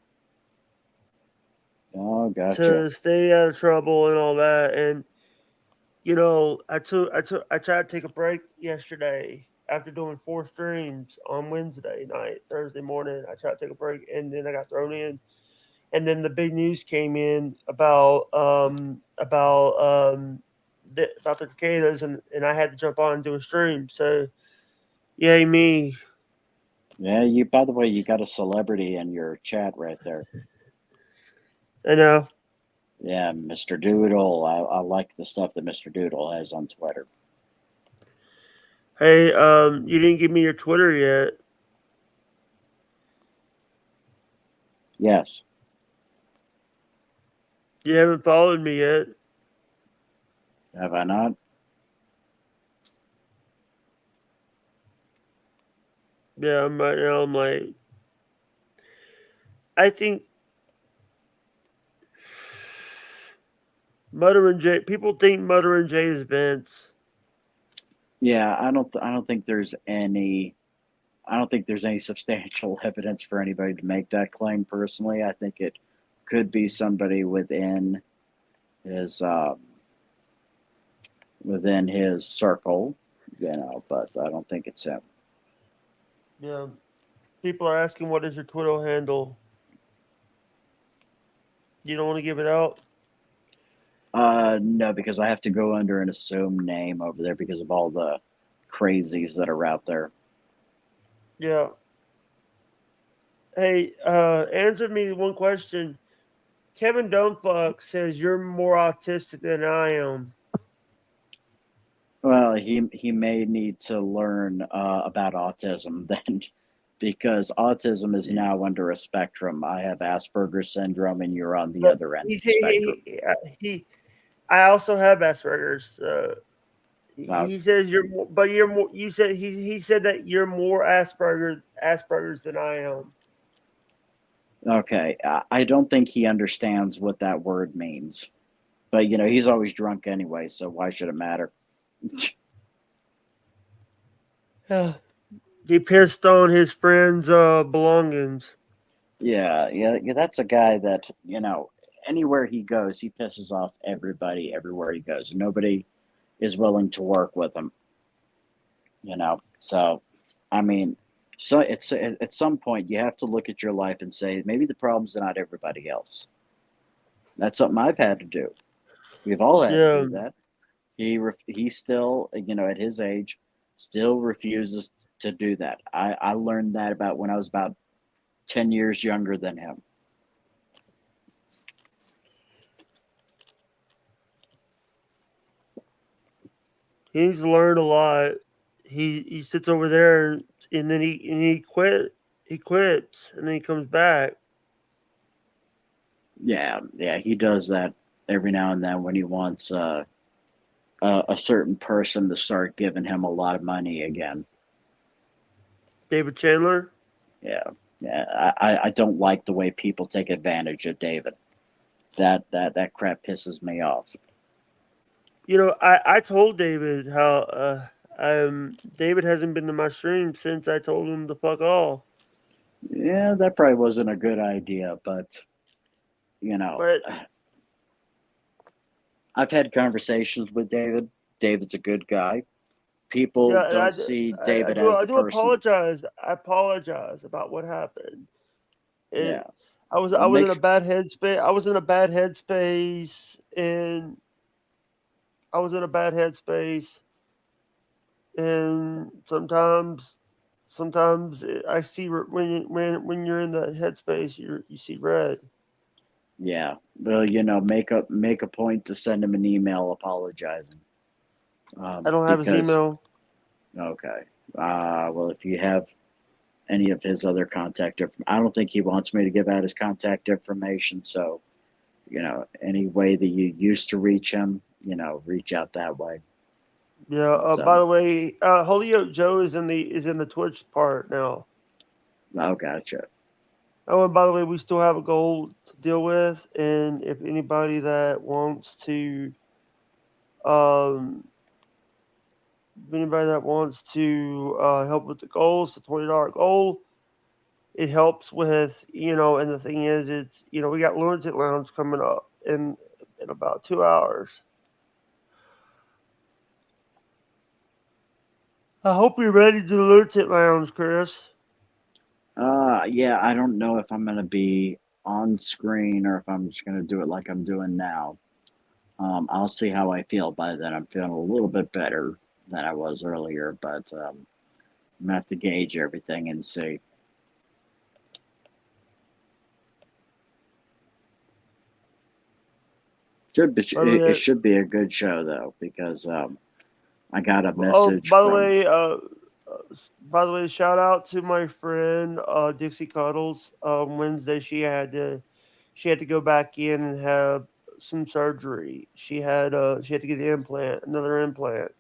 Speaker 10: Oh, gotcha.
Speaker 2: to stay out of trouble and all that. And I tried to take a break yesterday after doing 4 streams on Wednesday night, Thursday morning. I tried to take a break and then I got thrown in. And then the big news came in about the cicadas, and I had to jump on and do a stream. So, yay me!
Speaker 10: Yeah, you. By the way, you got a celebrity in your chat right there.
Speaker 2: I know.
Speaker 10: Yeah, Mr. Doodle. I like the stuff that Mr. Doodle has on Twitter.
Speaker 2: Hey, you didn't give me your Twitter yet.
Speaker 10: Yes.
Speaker 2: You haven't followed me yet.
Speaker 10: Have I not?
Speaker 2: Yeah, I'm right now. I'm like, I think Mutter and Jay. People think Mutter and Jay is Vince.
Speaker 10: Yeah, I don't think there's any. I don't think there's any substantial evidence for anybody to make that claim. Personally, I think it could be somebody his within his circle, but I don't think it's him.
Speaker 2: Yeah. People are asking, what is your Twitter handle? You don't want to give it out?
Speaker 10: No, because I have to go under an assumed name over there because of all the crazies that are out there.
Speaker 2: Yeah. Hey, answer me one question. Kevin Dumbfuck says you're more autistic than I am.
Speaker 10: Well, he may need to learn about autism then, because autism is now under a spectrum. I have Asperger's syndrome, and you're on the
Speaker 2: But
Speaker 10: other end of the spectrum.
Speaker 2: I also have Asperger's.
Speaker 10: Uh,
Speaker 2: He says you're more, but you're more. You said he said that you're more Asperger's than I am.
Speaker 10: okay, I don't think he understands what that word means, but he's always drunk anyway, so why should it matter?
Speaker 2: He pissed on his friend's belongings.
Speaker 10: Yeah, that's a guy that anywhere he goes, he pisses off everybody everywhere he goes. Nobody is willing to work with him. So I mean, so it's at some point you have to look at your life and say maybe the problem's not everybody else. That's something I've had to do. We've all had to do that. He still, at his age, still refuses to do that. I learned that about when I was about 10 years younger than him.
Speaker 2: He needs to learn a lot. He sits over there and then he quits and then he comes back.
Speaker 10: Yeah, he does that every now and then when he wants a certain person to start giving him a lot of money again.
Speaker 2: David Chandler.
Speaker 10: Yeah, I don't like the way people take advantage of David. That crap pisses me off.
Speaker 2: You know, I told David how David hasn't been to my stream since I told him to fuck off.
Speaker 10: Yeah, that probably wasn't a good idea, but you know,
Speaker 2: But
Speaker 10: I've had conversations with David. David's a good guy. People
Speaker 2: yeah, and
Speaker 10: don't see David as
Speaker 2: I
Speaker 10: the
Speaker 2: do
Speaker 10: person.
Speaker 2: apologize. I apologize about what happened.
Speaker 10: Yeah,
Speaker 2: I was in a
Speaker 10: make
Speaker 2: bad headspace. I was in a bad headspace, and I was in a bad headspace. And sometimes I see when you're in that headspace, you see red.
Speaker 10: yeah. Well, make a point to send him an email apologizing.
Speaker 2: I don't have his
Speaker 10: Because
Speaker 2: email.
Speaker 10: okay, well, if you have any of his other contact information, I don't think he wants me to give out his contact information. So, any way that you used to reach him, reach out that way.
Speaker 2: Yeah. By
Speaker 10: So,
Speaker 2: the way, Holyoke Joe is in the Twitch part now.
Speaker 10: oh, gotcha.
Speaker 2: Oh, and by the way, we still have a goal to deal with, and if anybody that wants to, um, help with the goals, the $20 goal, it helps with And the thing is, it's we got Lunatic Lounge coming up in about 2 hours. I hope you're ready to do the Lunatic Lounge, Chris.
Speaker 10: Yeah, I don't know if I'm gonna be on screen or if I'm just gonna do it like I'm doing now. I'll see how I feel by then. I'm feeling a little bit better than I was earlier, but I'm gonna have to gauge everything and see.
Speaker 2: By the
Speaker 10: It
Speaker 2: way,
Speaker 10: should be a good show though because I got a message
Speaker 2: by the
Speaker 10: from.
Speaker 2: way, shout out to my friend Dixie Cuddles. Wednesday she had to go back in and have some surgery. She had to get another implant.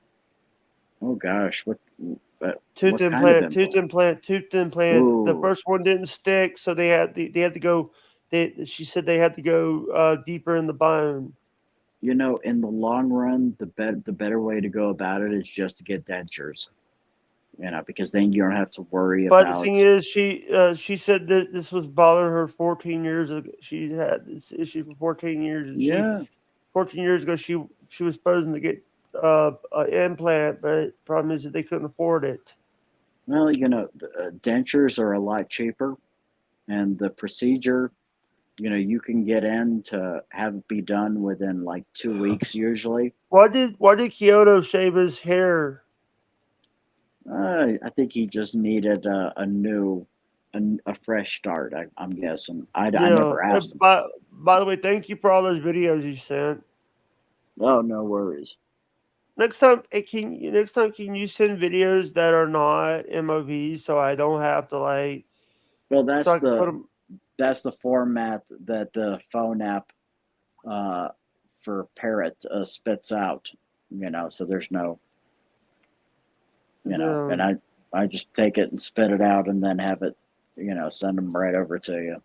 Speaker 10: Oh gosh,
Speaker 2: Tooth
Speaker 10: what kind of
Speaker 2: implant, tooth
Speaker 10: implant?
Speaker 2: implant, tooth implant. The
Speaker 10: Ooh,
Speaker 2: first one didn't stick, so they had to go. She said they had to go deeper in the bone.
Speaker 10: in the long run, the better way to go about it is just to get dentures. Because then you don't have to worry
Speaker 2: But the thing
Speaker 10: about.
Speaker 2: is, she said that this was bothering her 14 years ago. She had this issue for 14 years, and
Speaker 10: Yeah,
Speaker 2: 14 years ago she was supposed to get an implant, but the problem is that they couldn't afford it.
Speaker 10: well, dentures are a lot cheaper, and the procedure, you can get in to have it be done within like 2 weeks usually.
Speaker 2: Why did Kyoto shave his hair?
Speaker 10: I think he just needed a fresh start. I'm guessing. I
Speaker 2: Yeah.
Speaker 10: never asked him.
Speaker 2: By the way, thank you for all those videos you sent.
Speaker 10: Oh, no worries.
Speaker 2: Next time can you send videos that are not MOVs so I don't have to
Speaker 10: Well,
Speaker 2: so I can put them.
Speaker 10: that's the format that the phone app uh, for Parrot spits out. So there's no,
Speaker 2: Yeah.
Speaker 10: and I just take it and spit it out and then have it, send them right over to you.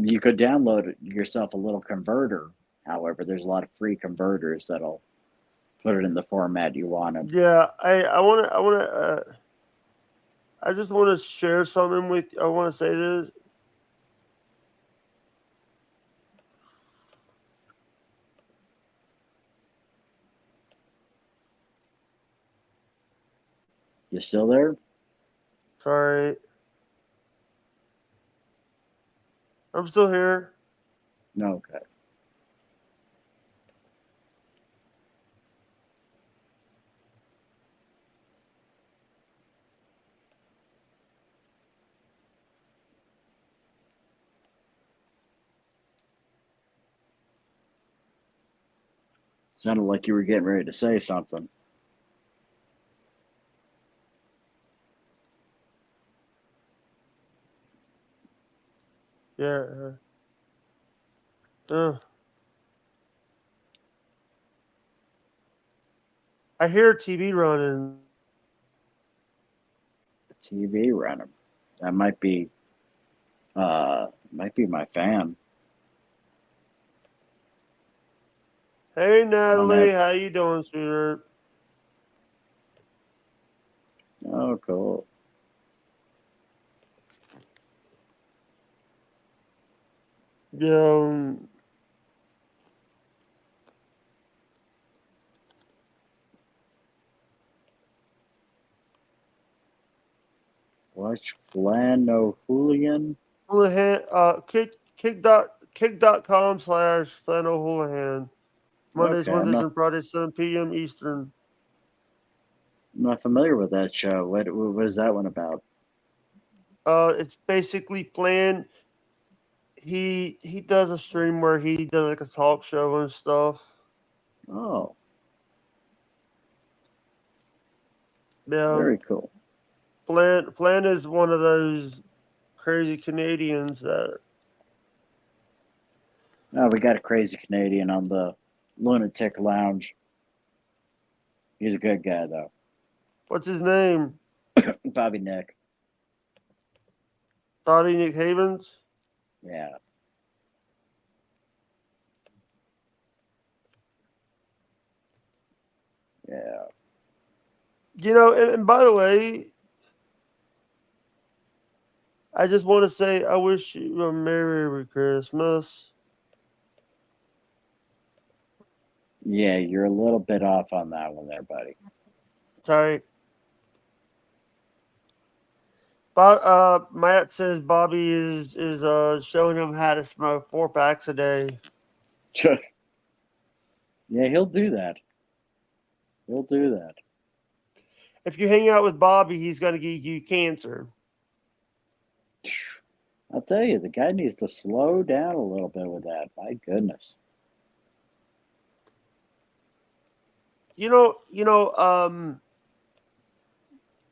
Speaker 10: You could download yourself a little converter. However, there's a lot of free converters that'll put it in the format you wanted.
Speaker 2: Yeah, I just want to share something with. I want to say this.
Speaker 10: You still there?
Speaker 2: Sorry, I'm still here.
Speaker 10: No. Okay. Sounded like you were getting ready to say something.
Speaker 2: Yeah. I hear TV running.
Speaker 10: TV running. That might be my fan.
Speaker 2: Hey, Natalie,
Speaker 10: that.
Speaker 2: how you doing, sweetheart?
Speaker 10: Oh, cool.
Speaker 2: Yeah.
Speaker 10: Watch Flano Hooligan.
Speaker 2: Houlihan, kick.com/Flannel Houlihan. Mondays,
Speaker 10: Okay, I'm
Speaker 2: Wednesdays,
Speaker 10: not
Speaker 2: and Fridays, 7 p.m. Eastern.
Speaker 10: familiar with that show. What is that one about?
Speaker 2: It's basically planned. He does a stream where he does like a talk show and stuff.
Speaker 10: Oh,
Speaker 2: Yeah.
Speaker 10: very cool.
Speaker 2: Plan is one of those crazy Canadians that.
Speaker 10: Oh, we got a crazy Canadian on the Lunatic Lounge. He's a good guy though.
Speaker 2: What's his name?
Speaker 10: Bobby Nick.
Speaker 2: Bobby Nick Havens?
Speaker 10: Yeah. Yeah.
Speaker 2: You know, and by the way, I just want to say I wish you a Merry Christmas.
Speaker 10: Yeah, you're a little bit off on that one there, buddy.
Speaker 2: Sorry. Matt says Bobby is showing him how to smoke 4 packs a day.
Speaker 10: Yeah, he'll do that. He'll do that.
Speaker 2: If you hang out with Bobby, he's going to give you cancer.
Speaker 10: I'll tell you, the guy needs to slow down a little bit with that. My goodness.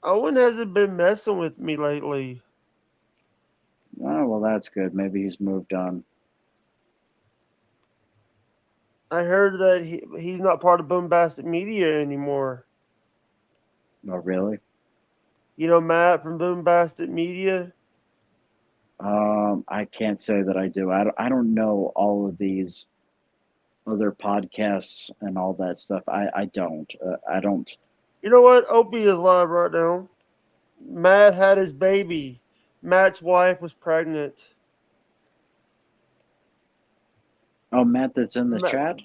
Speaker 2: Owen hasn't been messing with me lately.
Speaker 10: Oh, well, that's good. Maybe he's moved on.
Speaker 2: I heard that he's not part of Boombastic Media anymore.
Speaker 10: Oh, really?
Speaker 2: You know Matt from Boombastic Media?
Speaker 10: I can't say that I do. I don't know all of these other podcasts and all that stuff. I don't. I don't.
Speaker 2: You know what? Opie is live right now. Matt had his baby. Matt's wife was pregnant.
Speaker 10: Oh, Matt, that's in the chat.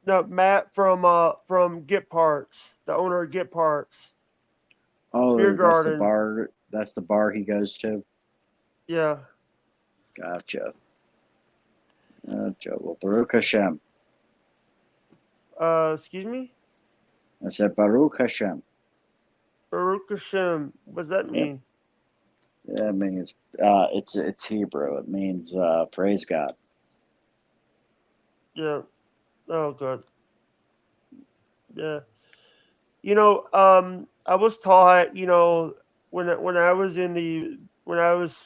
Speaker 2: No, Matt from Get Parts, the owner of Get Parts.
Speaker 10: Oh,
Speaker 2: Beer
Speaker 10: that's
Speaker 2: Garden.
Speaker 10: the bar. That's the bar he goes to.
Speaker 2: Yeah.
Speaker 10: Gotcha. Well, Baruch Hashem.
Speaker 2: Excuse me?
Speaker 10: I said Baruch Hashem.
Speaker 2: Baruch Hashem. What does that mean?
Speaker 10: Yeah, it means it's Hebrew. It means praise God.
Speaker 2: Yeah. Oh, good. Yeah. I was taught, when I was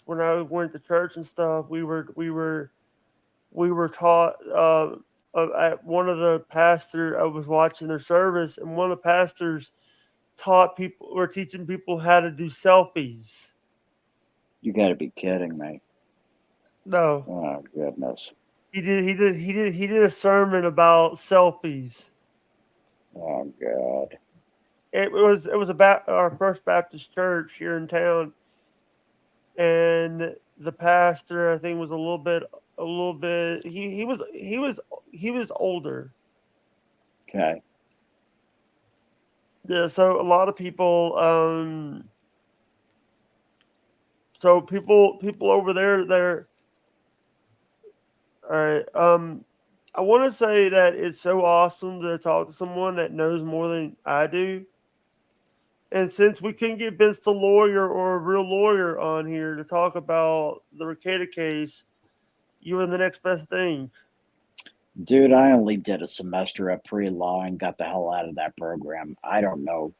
Speaker 2: when I went to church and stuff, we were taught at one of the pastor. I was watching their service, and one of the pastors were teaching people how to do selfies.
Speaker 10: You got to be kidding me.
Speaker 2: No.
Speaker 10: Oh goodness.
Speaker 2: He did a sermon about selfies.
Speaker 10: Oh God.
Speaker 2: It was about our First Baptist Church here in town, and the pastor, I think, was a little bit. He was older.
Speaker 10: Okay.
Speaker 2: Yeah, so a lot of people. So people over there. All right. I want to say that it's so awesome to talk to someone that knows more than I do. And since we couldn't get Vince the lawyer or a real lawyer on here to talk about the Rekieta case, you were the next best thing.
Speaker 10: Dude, I only did a semester at pre-law and got the hell out of that program. I don't know.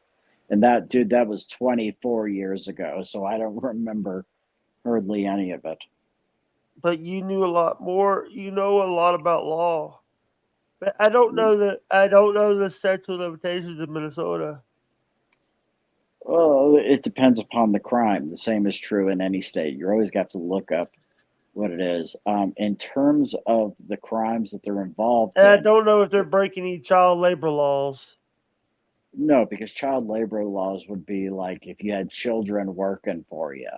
Speaker 10: And that, dude, that was 24 years ago, so I don't remember hardly any of it.
Speaker 2: But you knew a lot more. You know a lot about law. But I don't know the statute of limitations in Minnesota.
Speaker 10: Well, it depends upon the crime. The same is true in any state. You always got to look up what it is. In terms of the crimes that they're involved
Speaker 2: And I
Speaker 10: in,
Speaker 2: don't know if they're breaking any child labor laws.
Speaker 10: no, because child labor laws would be like if you had children working for you.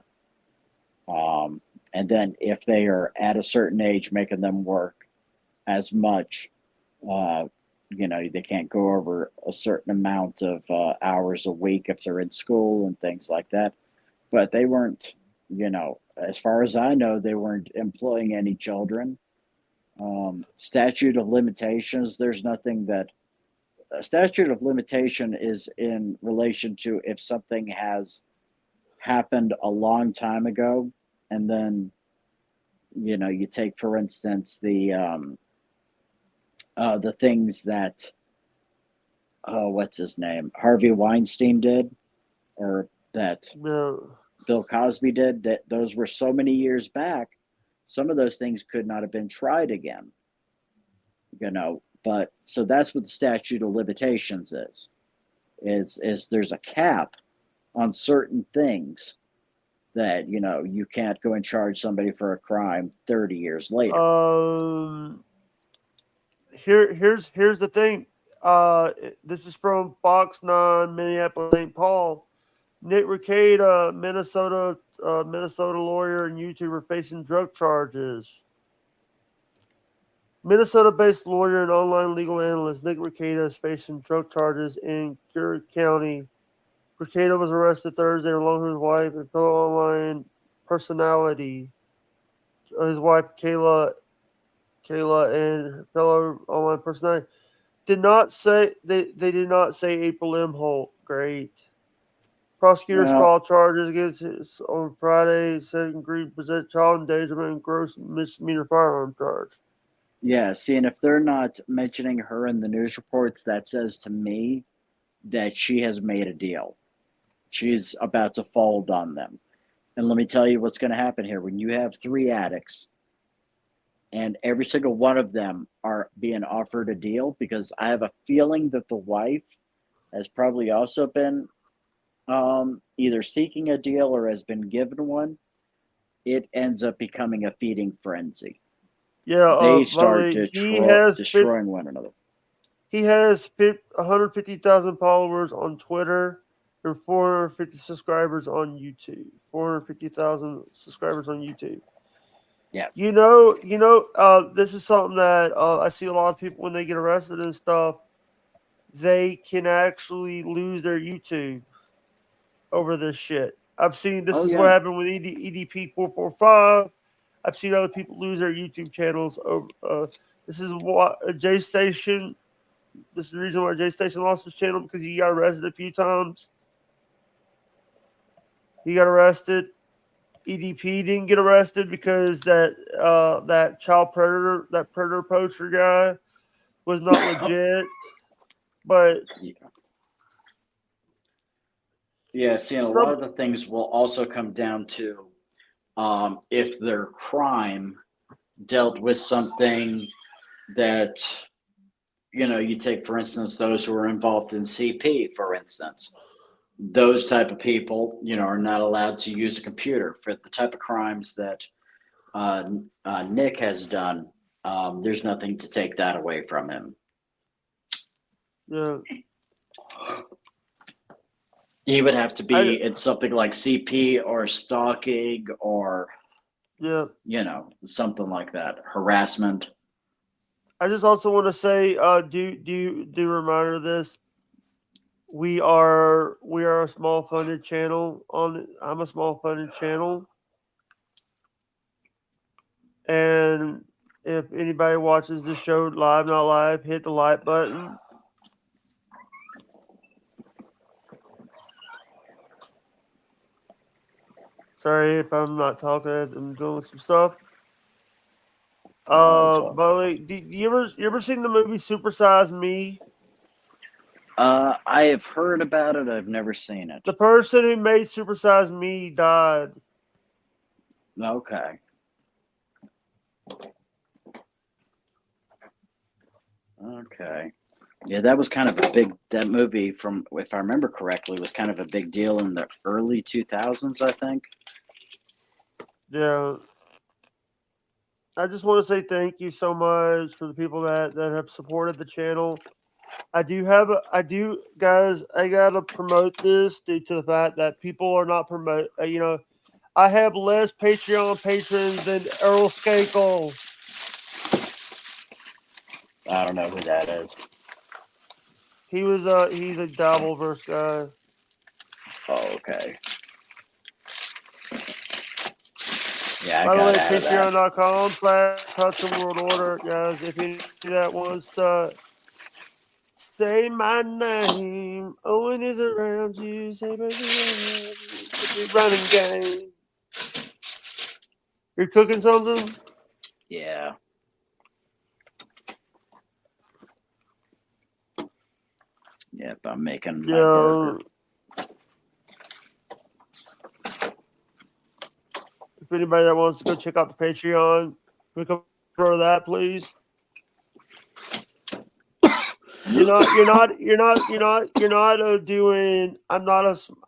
Speaker 10: And then if they are at a certain age, making them work as much, they can't go over a certain amount of hours a week if they're in school and things like that. But they weren't, as far as I know, they weren't employing any children. Statute of limitations, there's nothing that a statute of limitation is in relation to if something has happened a long time ago, and then you take, for instance, the things that what's his name, Harvey Weinstein did, or that
Speaker 2: No.
Speaker 10: Bill Cosby did, that those were so many years back, some of those things could not have been tried again. But so that's what the statute of limitations is there's a cap on certain things that you can't go and charge somebody for a crime 30 years later.
Speaker 2: Here's the thing. This is from Fox 9, Minneapolis, St. Paul. Nick Rekieta, Minnesota lawyer and YouTuber, facing drug charges. Minnesota-based lawyer and online legal analyst Nick Rekieta is facing drug charges in Curry County. Rekieta was arrested Thursday along with his wife and fellow online personality. His wife Kayla and fellow online personality did not say they did not say April Imholt. Great. Prosecutors filed charges against us on Friday, said agreed to present child endangerment and gross misdemeanor firearm charge.
Speaker 10: Yeah, see, and if they're not mentioning her in the news reports, that says to me that she has made a deal. She's about to fold on them. And let me tell you what's going to happen here. When you have 3 addicts and every single one of them are being offered a deal, because I have a feeling that the wife has probably also been either seeking a deal or has been given one, it ends up becoming a feeding frenzy.
Speaker 2: Yeah,
Speaker 10: they start destroying one another.
Speaker 2: He has 150,000 followers on Twitter and 450 subscribers on YouTube. 450,000 subscribers on YouTube.
Speaker 10: Yeah.
Speaker 2: This is something that I see a lot of people when they get arrested and stuff. They can actually lose their YouTube over this shit. I've seen this is what happened with EDP 445. I've seen other people lose their YouTube channels over. This is what J Station. This is the reason why J Station lost his channel, because he got arrested a few times. He got arrested. EDP didn't get arrested because that child predator, that predator poacher guy, was not legit. But
Speaker 10: yeah, see, and a lot of the things will also come down to if their crime dealt with something that, you take, for instance, those who are involved in CP, for instance. Those type of people, are not allowed to use a computer for the type of crimes that Nick has done. There's nothing to take that away from him.
Speaker 2: Yeah.
Speaker 10: He would have to be in something like CP or stalking or, something like that, harassment.
Speaker 2: I just also want to say, do reminder of this. We are a small funded channel I'm a small funded channel. And if anybody watches the show live, not live, hit the like button. Sorry if I'm not talking, I'm doing some stuff. By the way, do you ever seen the movie Super Size Me?
Speaker 10: I have heard about it. I've never seen it.
Speaker 2: The person who made Super Size Me died.
Speaker 10: Okay. Okay. Yeah, that was kind of a big. That movie, from if I remember correctly, was kind of a big deal in the early 2000s. I think.
Speaker 2: Yeah. I just want to say thank you so much for the people that have supported the channel. I do, guys. I gotta promote this due to the fact that people are not promote. I have less Patreon patrons than Earl Skakel.
Speaker 10: I don't know who that is.
Speaker 2: He's a Dabbleverse guy.
Speaker 10: Oh, okay. Yeah, I
Speaker 2: By the way,
Speaker 10: got out of that.
Speaker 2: patreon.com/Hudson World Order, guys. If any that wants to say my name, Owen is around you. Say my name. It's a running game. You're cooking something?
Speaker 10: Yeah. Yep, I'm making my burger.
Speaker 2: If anybody that wants to go check out the Patreon, we come for that, please.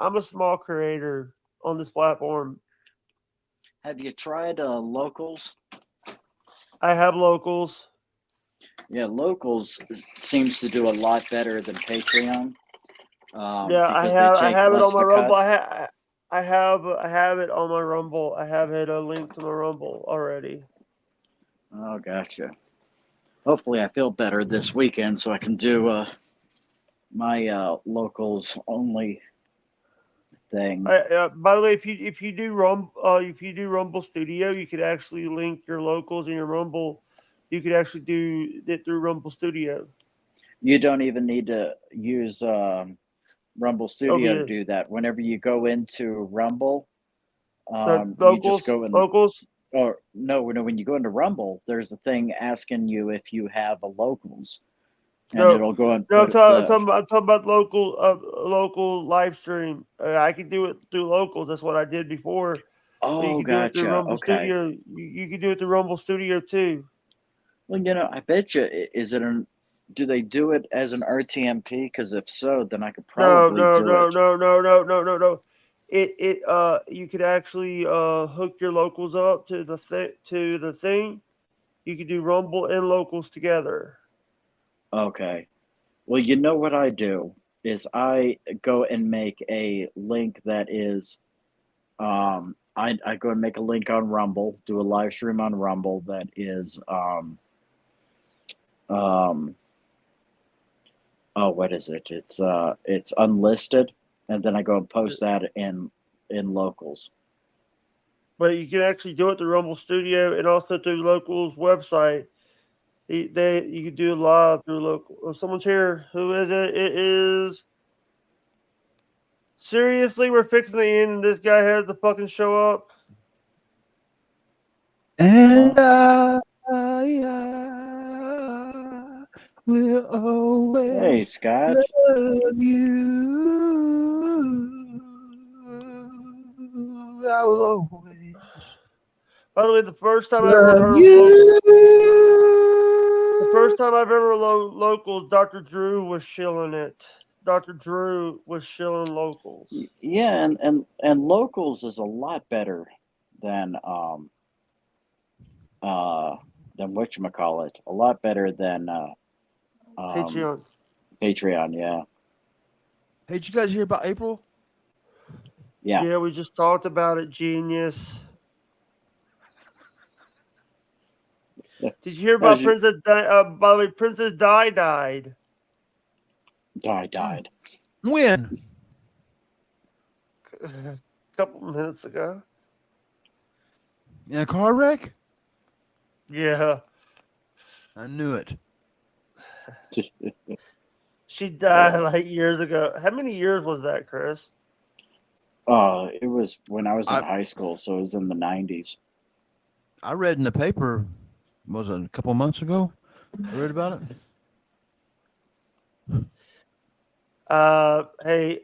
Speaker 2: I'm a small creator on this platform.
Speaker 10: Have you tried Locals?
Speaker 2: I have Locals.
Speaker 10: Yeah, Locals seems to do a lot better than Patreon.
Speaker 2: I have it on my Rumble. I have it on my Rumble. I have it a link to my Rumble already.
Speaker 10: Oh, gotcha. Hopefully, I feel better this weekend so I can do my Locals only thing.
Speaker 2: By the way, if you do Rumble Studio, you could actually link your Locals in your Rumble. You could actually do it through Rumble Studio.
Speaker 10: You don't even need to use Rumble Studio to do that. Whenever you go into Rumble, you just go in
Speaker 2: Locals.
Speaker 10: Or no, when you go into Rumble, there's a thing asking you if you have a Locals, and it'll go and
Speaker 2: I'm talking about local live stream. I can do it through Locals. That's what I did before.
Speaker 10: Oh,
Speaker 2: you can do it through
Speaker 10: gotcha.
Speaker 2: Rumble
Speaker 10: Okay.
Speaker 2: Studio. You can do it through Rumble Studio too.
Speaker 10: Well, I bet you, do they do it as an RTMP? Because if so, then I could probably do it.
Speaker 2: No. You could actually hook your Locals up to the thing. You could do Rumble and Locals together.
Speaker 10: Okay. Well, you know what I do is I go and make a link that is, I go and make a link on Rumble, do a live stream on Rumble that is, what is it? It's unlisted, and then I go and post that in Locals.
Speaker 2: But you can actually do it through Rumble Studio and also through Locals website. You can do it live through Local. Oh, someone's here. Who is it? It is. Seriously, we're fixing the end, and this guy has to fucking show up.
Speaker 11: And I will always
Speaker 10: Hey, Scott.
Speaker 11: love you. I will always.
Speaker 2: By the way, the first time I've ever heard Locals, Dr. Drew was shilling it. Dr. Drew was shilling Locals.
Speaker 10: Yeah, and Locals is a lot better than whatchamacallit. A lot better than
Speaker 2: Patreon.
Speaker 10: Patreon, yeah.
Speaker 11: Hey, did you guys hear about April?
Speaker 10: Yeah.
Speaker 2: Yeah, we just talked about it, genius. Did you hear about Princess Di? By the way, Princess Di died.
Speaker 10: Died.
Speaker 11: When?
Speaker 2: A couple minutes ago.
Speaker 11: In a car wreck?
Speaker 2: Yeah.
Speaker 11: I knew it.
Speaker 2: She died like years ago. How many years was that, Chris?
Speaker 10: It was when I was in high school, so it was in the 90s.
Speaker 11: I read in the paper was it a couple months ago? I read about it.
Speaker 2: Hey,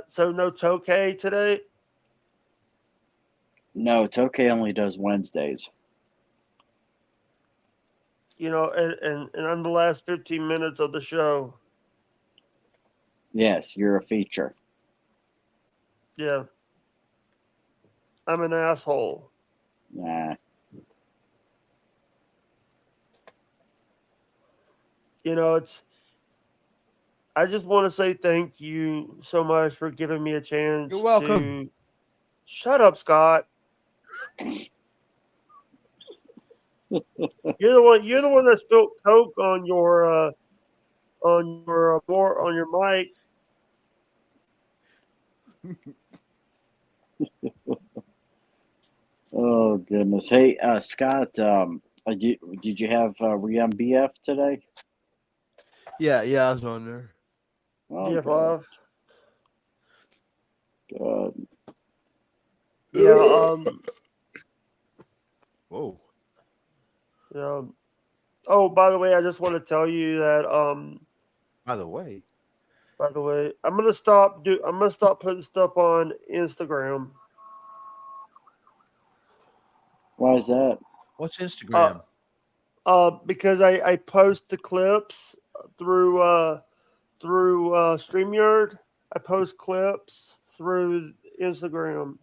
Speaker 2: so no Tokay today?
Speaker 10: No, Tokay only does Wednesdays.
Speaker 2: You know, and on the last 15 minutes of the show.
Speaker 10: Yes, you're a feature.
Speaker 2: Yeah. I'm an asshole.
Speaker 10: Nah.
Speaker 2: You know, I just want to say thank you so much for giving me a chance.
Speaker 11: You're welcome.
Speaker 2: Shut up, Scott. You're the one that spilled Coke on your mic.
Speaker 10: Oh goodness. Hey, Scott. Did you have were you on BF today?
Speaker 11: Yeah, I was on there.
Speaker 10: Oh,
Speaker 2: Yeah, Bob.
Speaker 10: Good.
Speaker 2: Yeah.
Speaker 11: Whoa.
Speaker 2: Yeah. Oh, by the way, I just want to tell you that.
Speaker 11: By the way,
Speaker 2: I'm gonna stop putting stuff on Instagram.
Speaker 10: Why is that?
Speaker 11: what's Instagram?
Speaker 2: Because I post the clips through StreamYard. I post clips through Instagram.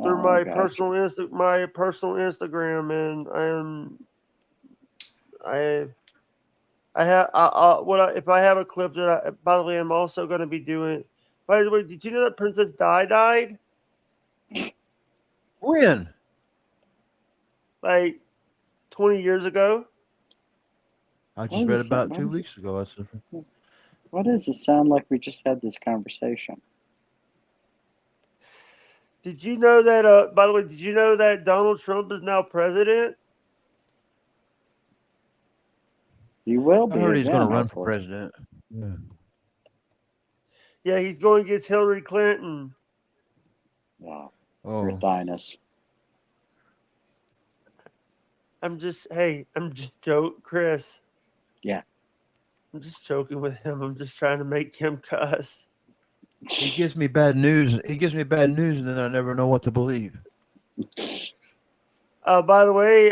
Speaker 2: Through my
Speaker 10: gotcha.
Speaker 2: personal Instagram, and if I have a clip that by the way, I'm also going to be doing. By the way, did you know that Princess Di died?
Speaker 11: When?
Speaker 2: Like 20 years ago.
Speaker 11: I just read about 2 weeks ago.
Speaker 10: Why does it sound like we just had this conversation?
Speaker 2: Did you know that? By the way, did you know that Donald Trump is now president?
Speaker 10: He will be.
Speaker 11: I heard he's going to
Speaker 10: again,
Speaker 11: run for
Speaker 10: hopefully.
Speaker 11: president. Yeah.
Speaker 2: Yeah, he's going against Hillary Clinton.
Speaker 10: Wow.
Speaker 11: Oh.
Speaker 10: Your thyness.
Speaker 2: I'm just joking, Chris.
Speaker 10: Yeah.
Speaker 2: I'm just joking with him. I'm just trying to make him cuss.
Speaker 11: He gives me bad news. And then I never know what to believe.
Speaker 2: By the way,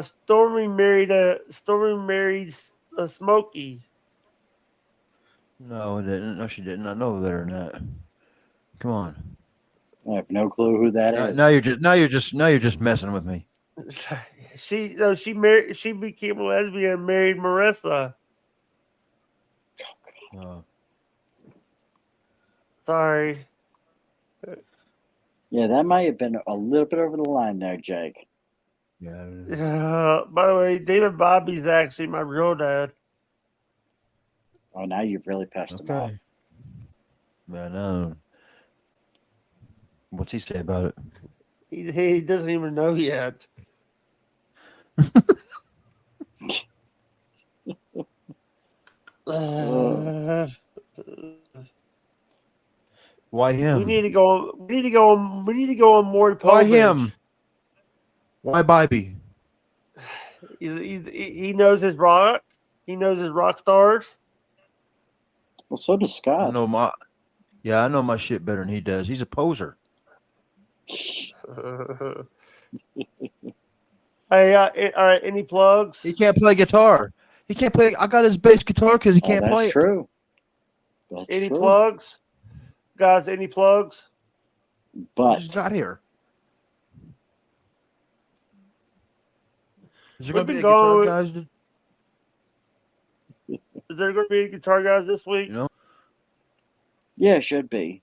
Speaker 2: Stormy married Smokey.
Speaker 11: No, it didn't. No, she didn't. I know better than that. Come on.
Speaker 10: I have no clue who that is.
Speaker 11: Now you're just messing with me.
Speaker 2: She became a lesbian and married Marissa. Sorry.
Speaker 10: Yeah, that might have been a little bit over the line there, Jake.
Speaker 11: Yeah.
Speaker 2: By the way, David Bobby's actually my real dad.
Speaker 10: Oh, now you've really pissed him off.
Speaker 11: Yeah, no. What's he say about it?
Speaker 2: He doesn't even know yet.
Speaker 11: Why him?
Speaker 2: We need to go on Maury Povich.
Speaker 11: Why him? Why Bobby?
Speaker 2: He knows his rock. He knows his rock stars.
Speaker 10: Well, so does Scott.
Speaker 11: I know my shit better than he does. He's a poser.
Speaker 2: Hey, all right. Any plugs?
Speaker 11: He can't play guitar. He can't play. I got his bass guitar because he can't play it.
Speaker 10: True.
Speaker 2: Any plugs, guys? Any plugs?
Speaker 10: But
Speaker 11: just got here. Is there going to be a guitar guys?
Speaker 2: Is there going to be guitar guys this week?
Speaker 11: You know?
Speaker 10: Yeah, should be.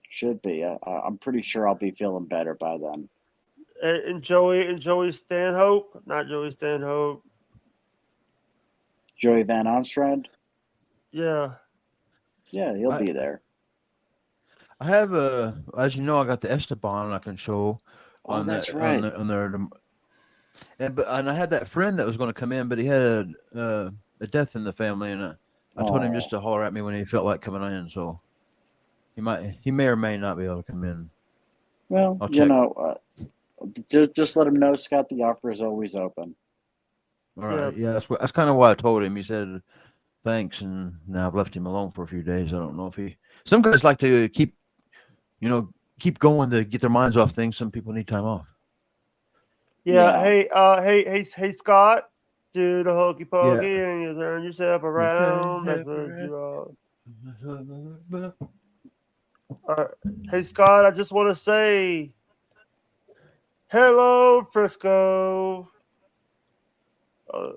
Speaker 10: I'm pretty sure I'll be feeling better by then.
Speaker 2: And Joey Stanhope, not Joey Stanhope.
Speaker 10: Joey Van Onstrand.
Speaker 2: Yeah.
Speaker 10: Yeah, he'll be there.
Speaker 11: I have as you know, I got the Esteban I can show.
Speaker 10: Oh, that's right.
Speaker 11: On there. And I had that friend that was going to come in, but he had a death in the family, and I told him just to holler at me when he felt like coming in. So he may or may not be able to come in.
Speaker 10: Well, Just let him know, Scott. The offer is always open.
Speaker 11: All right. Yeah, that's kind of why I told him. He said thanks, and now I've left him alone for a few days. I don't know if he. Some guys like to keep going to get their minds off things. Some people need time off.
Speaker 2: Yeah. Hey, Scott. Do the hokey pokey and you turn yourself around. That's what you are. All right. Hey, Scott. I just want to say, hello, Frisco.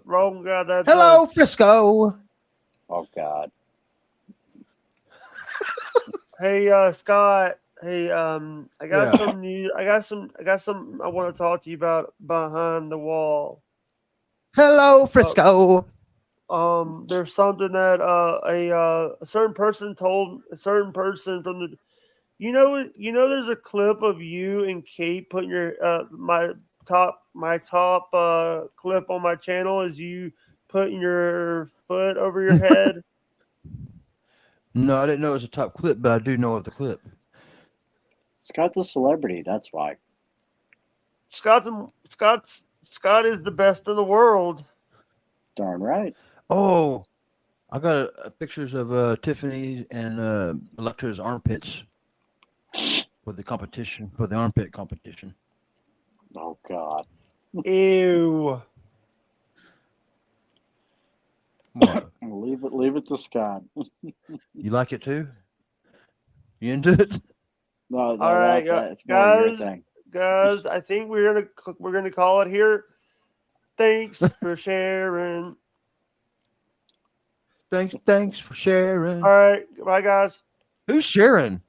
Speaker 2: Wrong guy. That's
Speaker 11: hello, Frisco.
Speaker 10: Oh God.
Speaker 2: Hey, Scott. Hey, I got some news. I got some. I want to talk to you about behind the wall.
Speaker 11: Hello, Frisco.
Speaker 2: There's something that a certain person told a certain person from the. There's a clip of you and Kate putting your my top clip on my channel is you putting your foot over your head.
Speaker 11: No, I didn't know it was a top clip, but I do know of the clip.
Speaker 10: Scott's a celebrity. That's why.
Speaker 2: Scott is the best in the world.
Speaker 10: Darn right.
Speaker 11: Oh, I got pictures of Tiffany and Electra's armpits for the competition, for the armpit competition.
Speaker 10: Oh God.
Speaker 2: Ew.
Speaker 11: What?
Speaker 10: Leave it to Scott.
Speaker 11: You like it too? You into it?
Speaker 10: No,
Speaker 2: All right,
Speaker 10: it's more your thing.
Speaker 2: guys. I think we're gonna call it here. Thanks for sharing.
Speaker 11: Thanks for sharing.
Speaker 2: All right, bye, guys.
Speaker 11: Who's sharing?